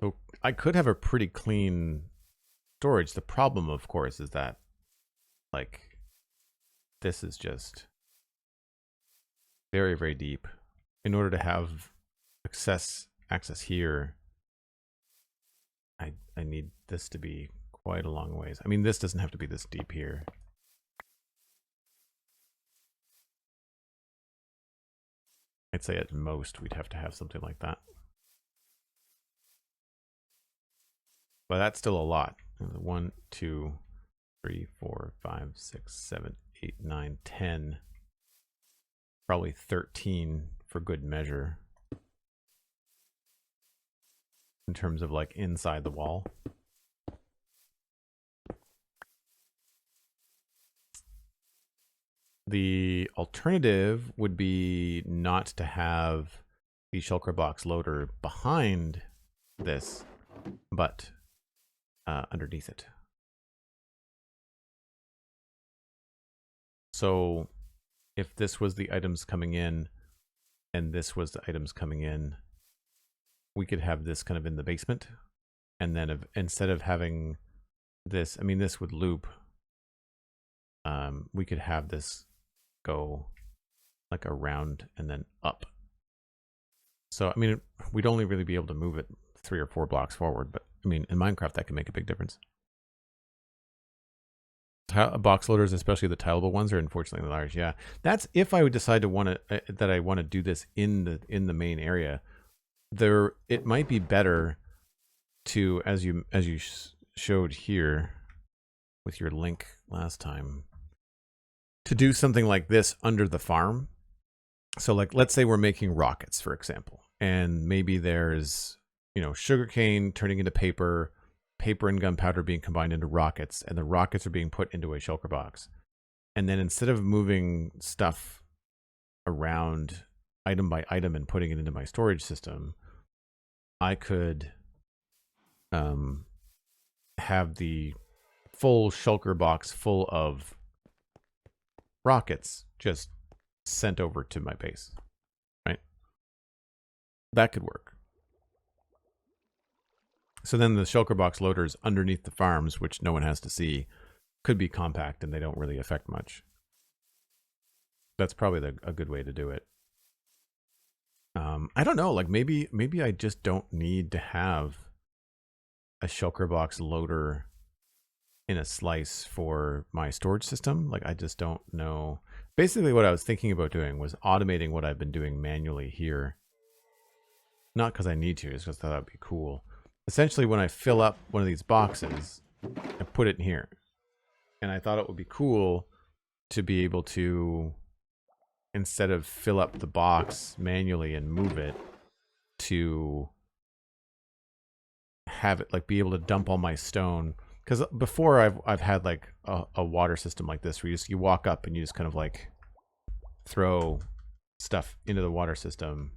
So I could have a pretty clean storage. The problem, of course, is that like this is just very, very deep. In order to have access here, I need this to be quite a long ways. I mean, this doesn't have to be this deep here. I'd say at most we'd have to have something like that. But that's still a lot. 1, 2, 3, 4, 5, 6, 7, 8, 9, 10. Probably 13 for good measure. In terms of like inside the wall. The alternative would be not to have the shulker box loader behind this, but underneath it. So if this was the items coming in and this was the items coming in, we could have this kind of in the basement. And then instead of having this, I mean, this would loop. We could have this go like around and then up. So, I mean, we'd only really be able to move it 3 or 4 blocks forward, but I mean, in Minecraft, that can make a big difference. Box loaders, especially the tileable ones, are unfortunately large. Yeah, that's if I would decide to that I want to do this in the main area. It might be better to, as you showed here with your link last time, to do something like this under the farm. So, like, let's say we're making rockets, for example, and maybe there's sugarcane turning into paper and gunpowder being combined into rockets, and the rockets are being put into a shulker box. And then instead of moving stuff around item by item and putting it into my storage system, I could have the full shulker box full of rockets just sent over to my base, right? That could work. So then the shulker box loaders underneath the farms, which no one has to see, could be compact and they don't really affect much. That's probably a good way to do it. I don't know, like maybe I just don't need to have a shulker box loader in a slice for my storage system. Like I just don't know. Basically what I was thinking about doing was automating what I've been doing manually here. Not because I need to, it's just that would be cool. Essentially when I fill up one of these boxes, I put it in here. And I thought it would be cool to be able to, instead of fill up the box manually and move it, to have it like be able to dump all my stone. Because before I've had like a water system like this where you walk up and you just kind of like throw stuff into the water system,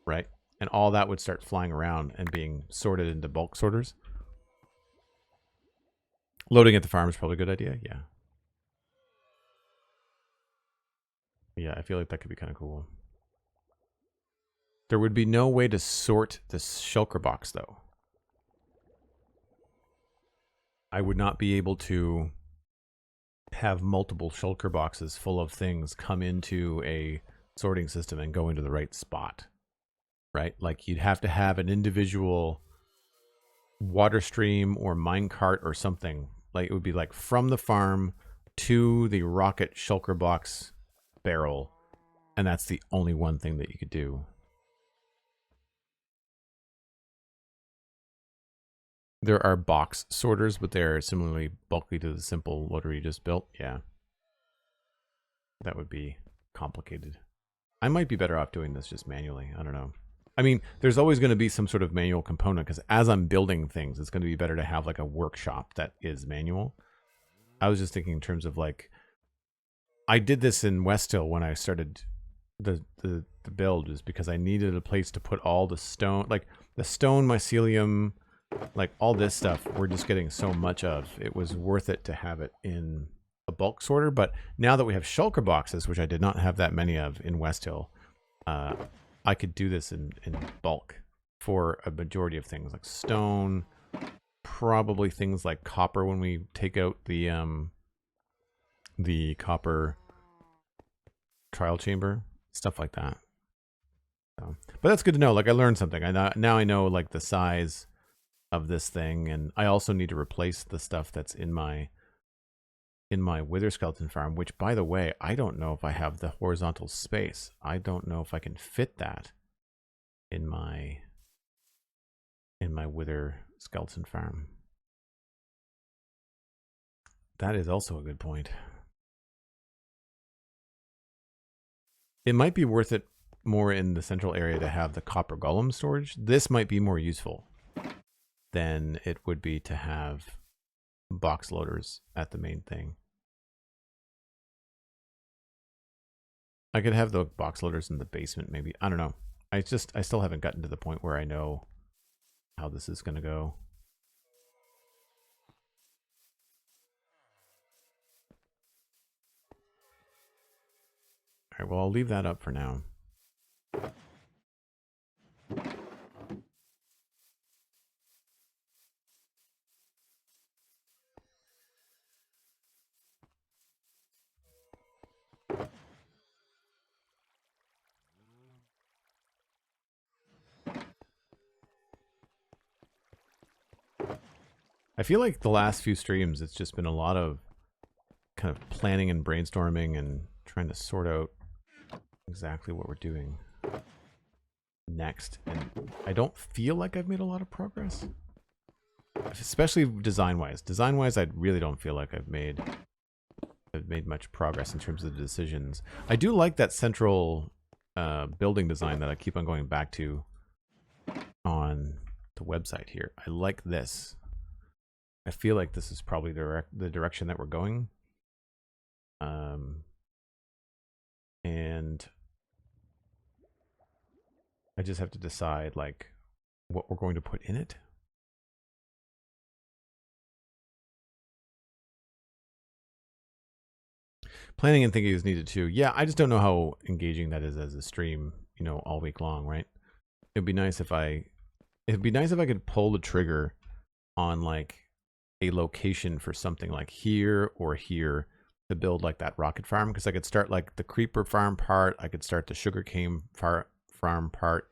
right? And all that would start flying around and being sorted into bulk sorters. Loading at the farm is probably a good idea, yeah. Yeah, I feel like that could be kind of cool. There would be no way to sort this shulker box, though. I would not be able to have multiple shulker boxes full of things come into a sorting system and go into the right spot, right? Like you'd have to have an individual water stream or minecart or something. Like it would be like from the farm to the rocket shulker box barrel, and that's the only one thing that you could do. There are box sorters, but they're similarly bulky to the simple loader you just built. Yeah. That would be complicated. I might be better off doing this just manually. I don't know. I mean, there's always going to be some sort of manual component because as I'm building things, it's going to be better to have like a workshop that is manual. I was just thinking in terms of like, I did this in Westhill when I started the build, is because I needed a place to put all the stone, like the stone mycelium, like all this stuff we're just getting so much of. It was worth it to have it in a bulk sorter. But now that we have shulker boxes, which I did not have that many of in Westhill, I could do this in bulk for a majority of things like stone, probably things like copper when we take out the copper trial chamber, stuff like that. So, but that's good to know. Like I learned something. Now I know like the size of this thing, and I also need to replace the stuff that's in my wither skeleton farm, which by the way, I don't know if I have the horizontal space. I don't know if I can fit that in my wither skeleton farm. That is also a good point. It might be worth it more in the central area to have the copper golem storage. This might be more useful than it would be to have box loaders at the main thing. I could have the box loaders in the basement maybe. I don't know. I still haven't gotten to the point where I know how this is going to go. All right, well, I'll leave that up for now. I feel like the last few streams, it's just been a lot of kind of planning and brainstorming and trying to sort out exactly what we're doing next. And I don't feel like I've made a lot of progress, especially design-wise. Design-wise, I really don't feel like I've made much progress in terms of the decisions. I do like that central building design that I keep on going back to on the website here. I like this. I feel like this is probably the direction that we're going. And I just have to decide like what we're going to put in it. Planning and thinking is needed too. Yeah, I just don't know how engaging that is as a stream, you know, all week long, right? It'd be nice if It'd be nice if I could pull the trigger on like a location for something like here or here to build like that rocket farm, because I could start like the creeper farm part, I could start the sugarcane farm part.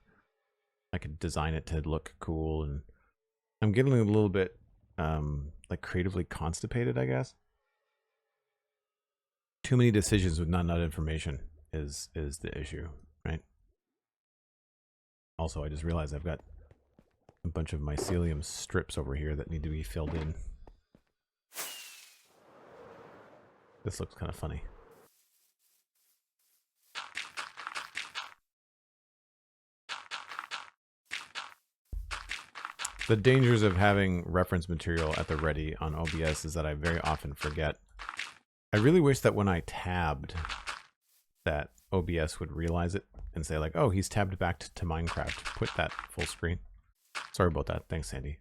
I could design it to look cool, and I'm getting a little bit like creatively constipated, I guess. Too many decisions with not enough information is the issue, right? Also, I just realized I've got a bunch of mycelium strips over here that need to be filled in. This looks kind of funny. The dangers of having reference material at the ready on OBS is that I very often forget. I really wish that when I tabbed, that OBS would realize it and say like, oh, he's tabbed back to Minecraft. Put that full screen. Sorry about that. Thanks, Sandy.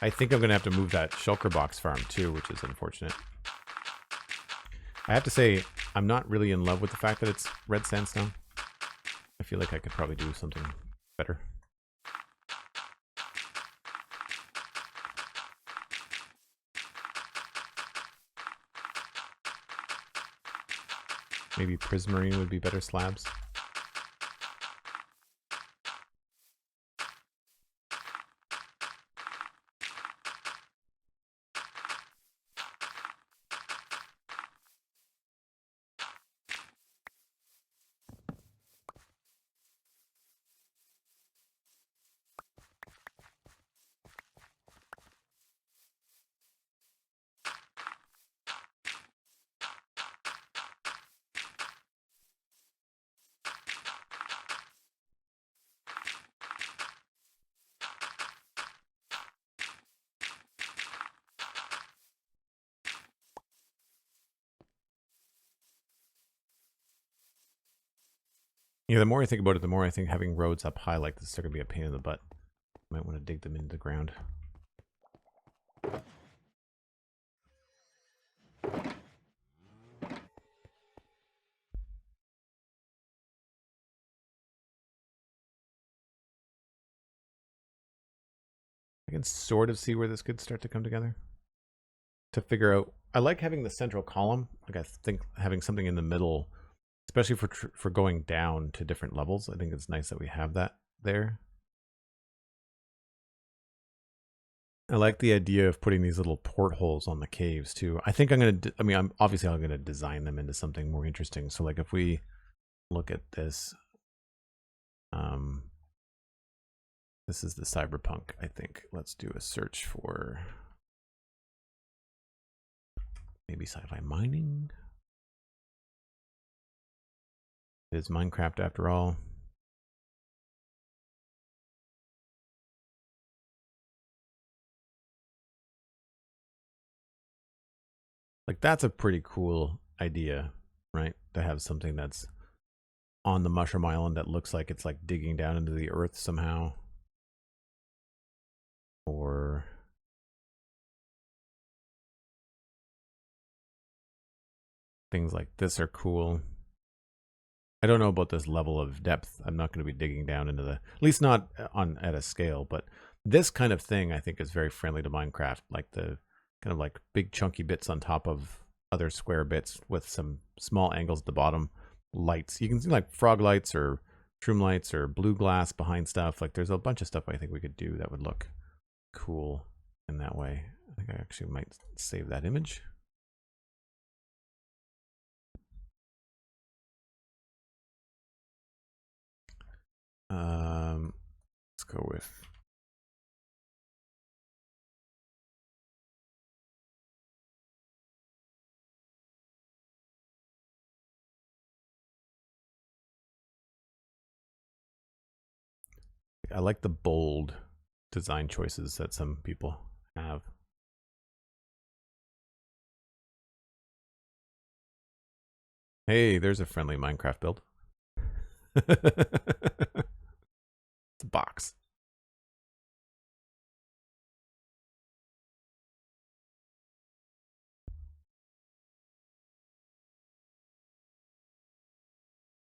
I think I'm going to have to move that shulker box farm too, which is unfortunate. I have to say, I'm not really in love with the fact that it's red sandstone. I feel like I could probably do something better. Maybe prismarine would be better slabs. Yeah, the more I think about it, the more I think having roads up high like this are going to be a pain in the butt. Might want to dig them into the ground. I can sort of see where this could start to come together. To figure out, I like having the central column. Like I think having something in the middle, especially for going down to different levels. I think it's nice that we have that there. I like the idea of putting these little portholes on the caves too. I think I'm going to, I'm going to design them into something more interesting. So like if we look at this, this is the cyberpunk, I think. Let's do a search for maybe sci-fi mining. It is Minecraft after all. Like that's a pretty cool idea, right? To have something that's on the mushroom island that looks like it's like digging down into the earth somehow. Or things like this are cool. I don't know about this level of depth. I'm not going to be digging down into the, at least not at a scale, but this kind of thing I think is very friendly to Minecraft, like the kind of like big chunky bits on top of other square bits with some small angles at the bottom. Lights. You can see like frog lights or shroom lights or blue glass behind stuff. Like there's a bunch of stuff I think we could do that would look cool in that way. I think I actually might save that image. Let's go with like the bold design choices that some people have. Hey, there's a friendly Minecraft build. It's a box.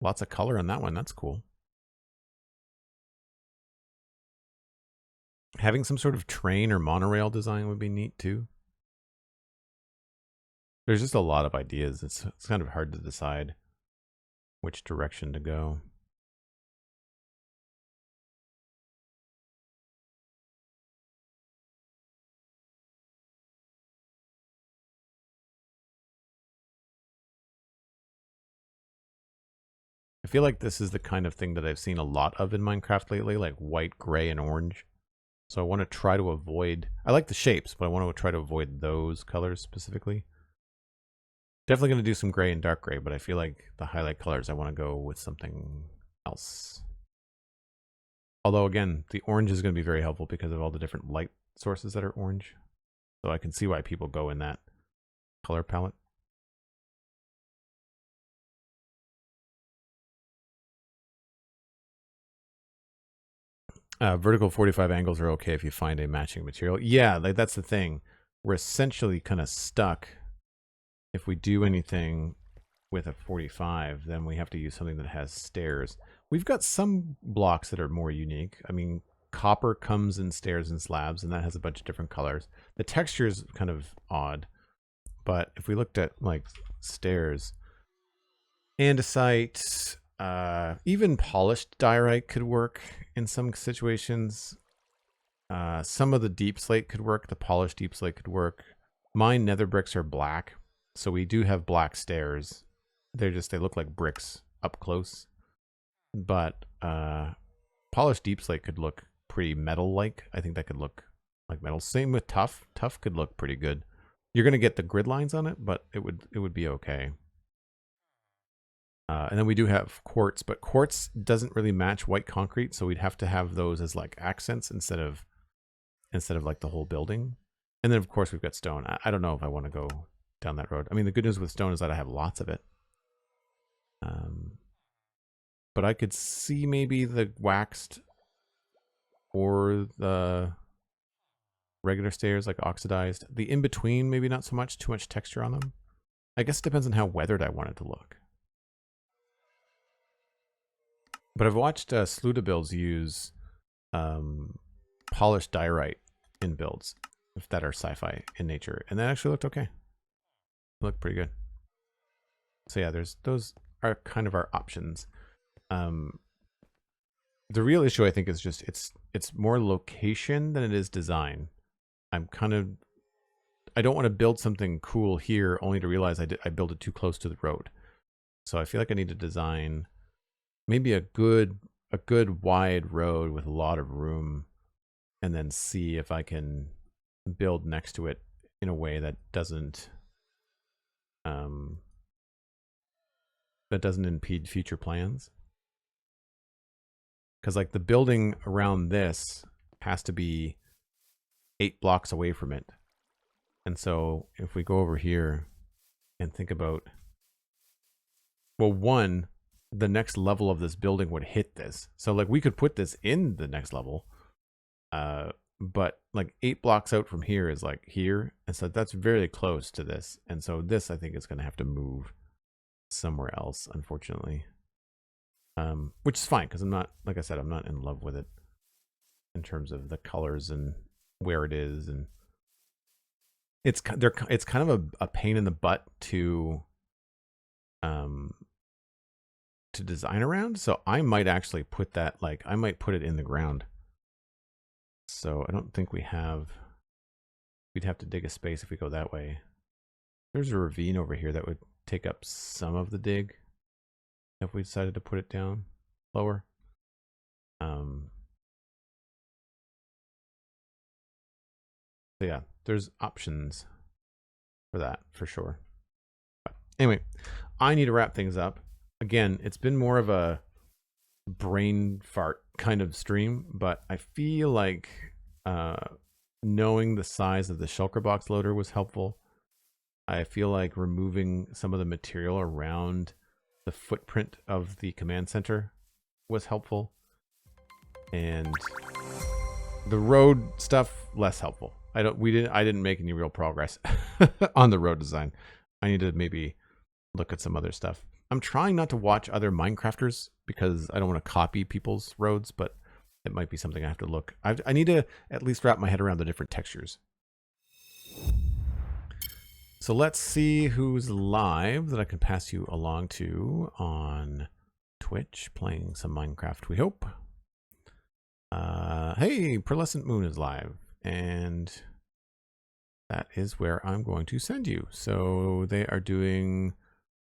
Lots of color on that one. That's cool. Having some sort of train or monorail design would be neat too. There's just a lot of ideas. It's kind of hard to decide which direction to go. I feel like this is the kind of thing that I've seen a lot of in Minecraft lately, like white, gray, and orange. So I want to try to avoid, I like the shapes, but I want to try to avoid those colors specifically. Definitely going to do some gray and dark gray, but I feel like the highlight colors, I want to go with something else. Although again, the orange is going to be very helpful because of all the different light sources that are orange. So I can see why people go in that color palette. Vertical 45 angles are okay if you find a matching material. Yeah, like that's the thing. We're essentially kind of stuck. If we do anything with a 45, then we have to use something that has stairs. We've got some blocks that are more unique. I mean, copper comes in stairs and slabs, and that has a bunch of different colors. The texture is kind of odd, but if we looked at like stairs, andesite, even polished diorite could work in some situations. Some of the deep slate could work. The polished deep slate could work. My nether bricks are black, so we do have black stairs. They look like bricks up close. But polished deep slate could look pretty metal-like. I think that could look like metal. Same with tough. Tough could look pretty good. You're gonna get the grid lines on it, but it would be okay. And then we do have quartz, but quartz doesn't really match white concrete, so we'd have to have those as like accents instead of like the whole building. And then of course we've got stone. I don't know if I want to go down that road. I mean, the good news with stone is that I have lots of it. But I could see maybe the waxed or the regular stairs, like oxidized. The in-between, maybe not so much, too much texture on them. I guess it depends on how weathered I want it to look. But I've watched Sluda builds use polished diorite in builds that are sci-fi in nature, and that actually looked okay. It looked pretty good. So yeah, those are kind of our options. The real issue, I think, is just it's more location than it is design. I don't want to build something cool here only to realize I built it too close to the road. So I feel like I need to design maybe a good wide road with a lot of room, and then see if I can build next to it in a way that doesn't impede future plans. Because like the building around this has to be 8 blocks away from it. And so if we go over here and think about, well, one, the next level of this building would hit this. So like we could put this in the next level, but like 8 blocks out from here is like here. And so that's very close to this. And so this, I think, is going to have to move somewhere else, unfortunately. Which is fine, because I'm not, like I said, I'm not in love with it in terms of the colors and where it is, and it's kind of a pain in the butt to design around. So I might actually put that, like, I might put it in the ground. So I don't think we'd have to dig a space if we go that way. There's a ravine over here that would take up some of the dig if we decided to put it down lower. So yeah, there's options for that for sure. But anyway, I need to wrap things up. Again, it's been more of a brain fart kind of stream, but I feel like knowing the size of the shulker box loader was helpful. I feel like removing some of the material around the footprint of the command center was helpful. And the road stuff, less helpful. I didn't make any real progress on the road design. I need to maybe look at some other stuff. I'm trying not to watch other Minecrafters because I don't want to copy people's roads, but it might be something I have to look. I need to at least wrap my head around the different textures. So let's see who's live that I can pass you along to on Twitch, playing some Minecraft, we hope. Hey, Pearlescent Moon is live, and that is where I'm going to send you. So they are doing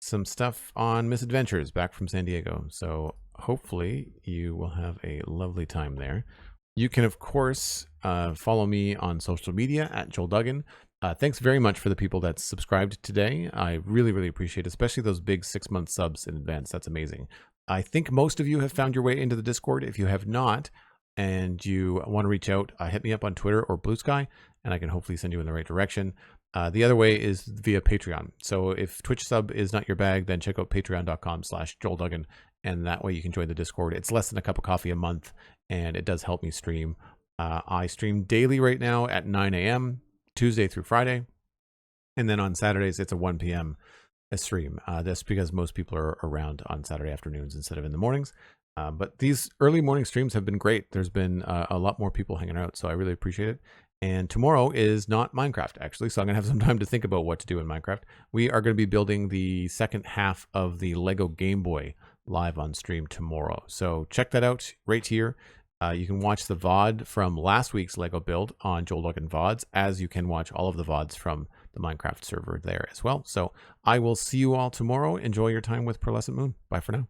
some stuff on Misadventures back from San Diego. So hopefully you will have a lovely time there. You can, of course, follow me on social media at Joel Duggan. Thanks very much for the people that subscribed today. I really, really appreciate it, especially those big 6-month subs in advance. That's amazing. I think most of you have found your way into the Discord. If you have not, and you want to reach out, hit me up on Twitter or Blue Sky, and I can hopefully send you in the right direction. The other way is via Patreon. So if Twitch sub is not your bag, then check out patreon.com/JoelDuggan, and that way you can join the Discord. It's less than a cup of coffee a month, and it does help me stream. I stream daily right now at 9 a.m., Tuesday through Friday, and then on Saturdays it's a 1 p.m. stream. That's because most people are around on Saturday afternoons instead of in the mornings. But these early morning streams have been great. There's been a lot more people hanging out, so I really appreciate it. And tomorrow is not Minecraft, actually, so I'm going to have some time to think about what to do in Minecraft. We are going to be building the second half of the Lego Game Boy live on stream tomorrow. So check that out right here. You can watch the VOD from last week's Lego build on Joel Duggan VODs, as you can watch all of the VODs from the Minecraft server there as well. So I will see you all tomorrow. Enjoy your time with Pearlescent Moon. Bye for now.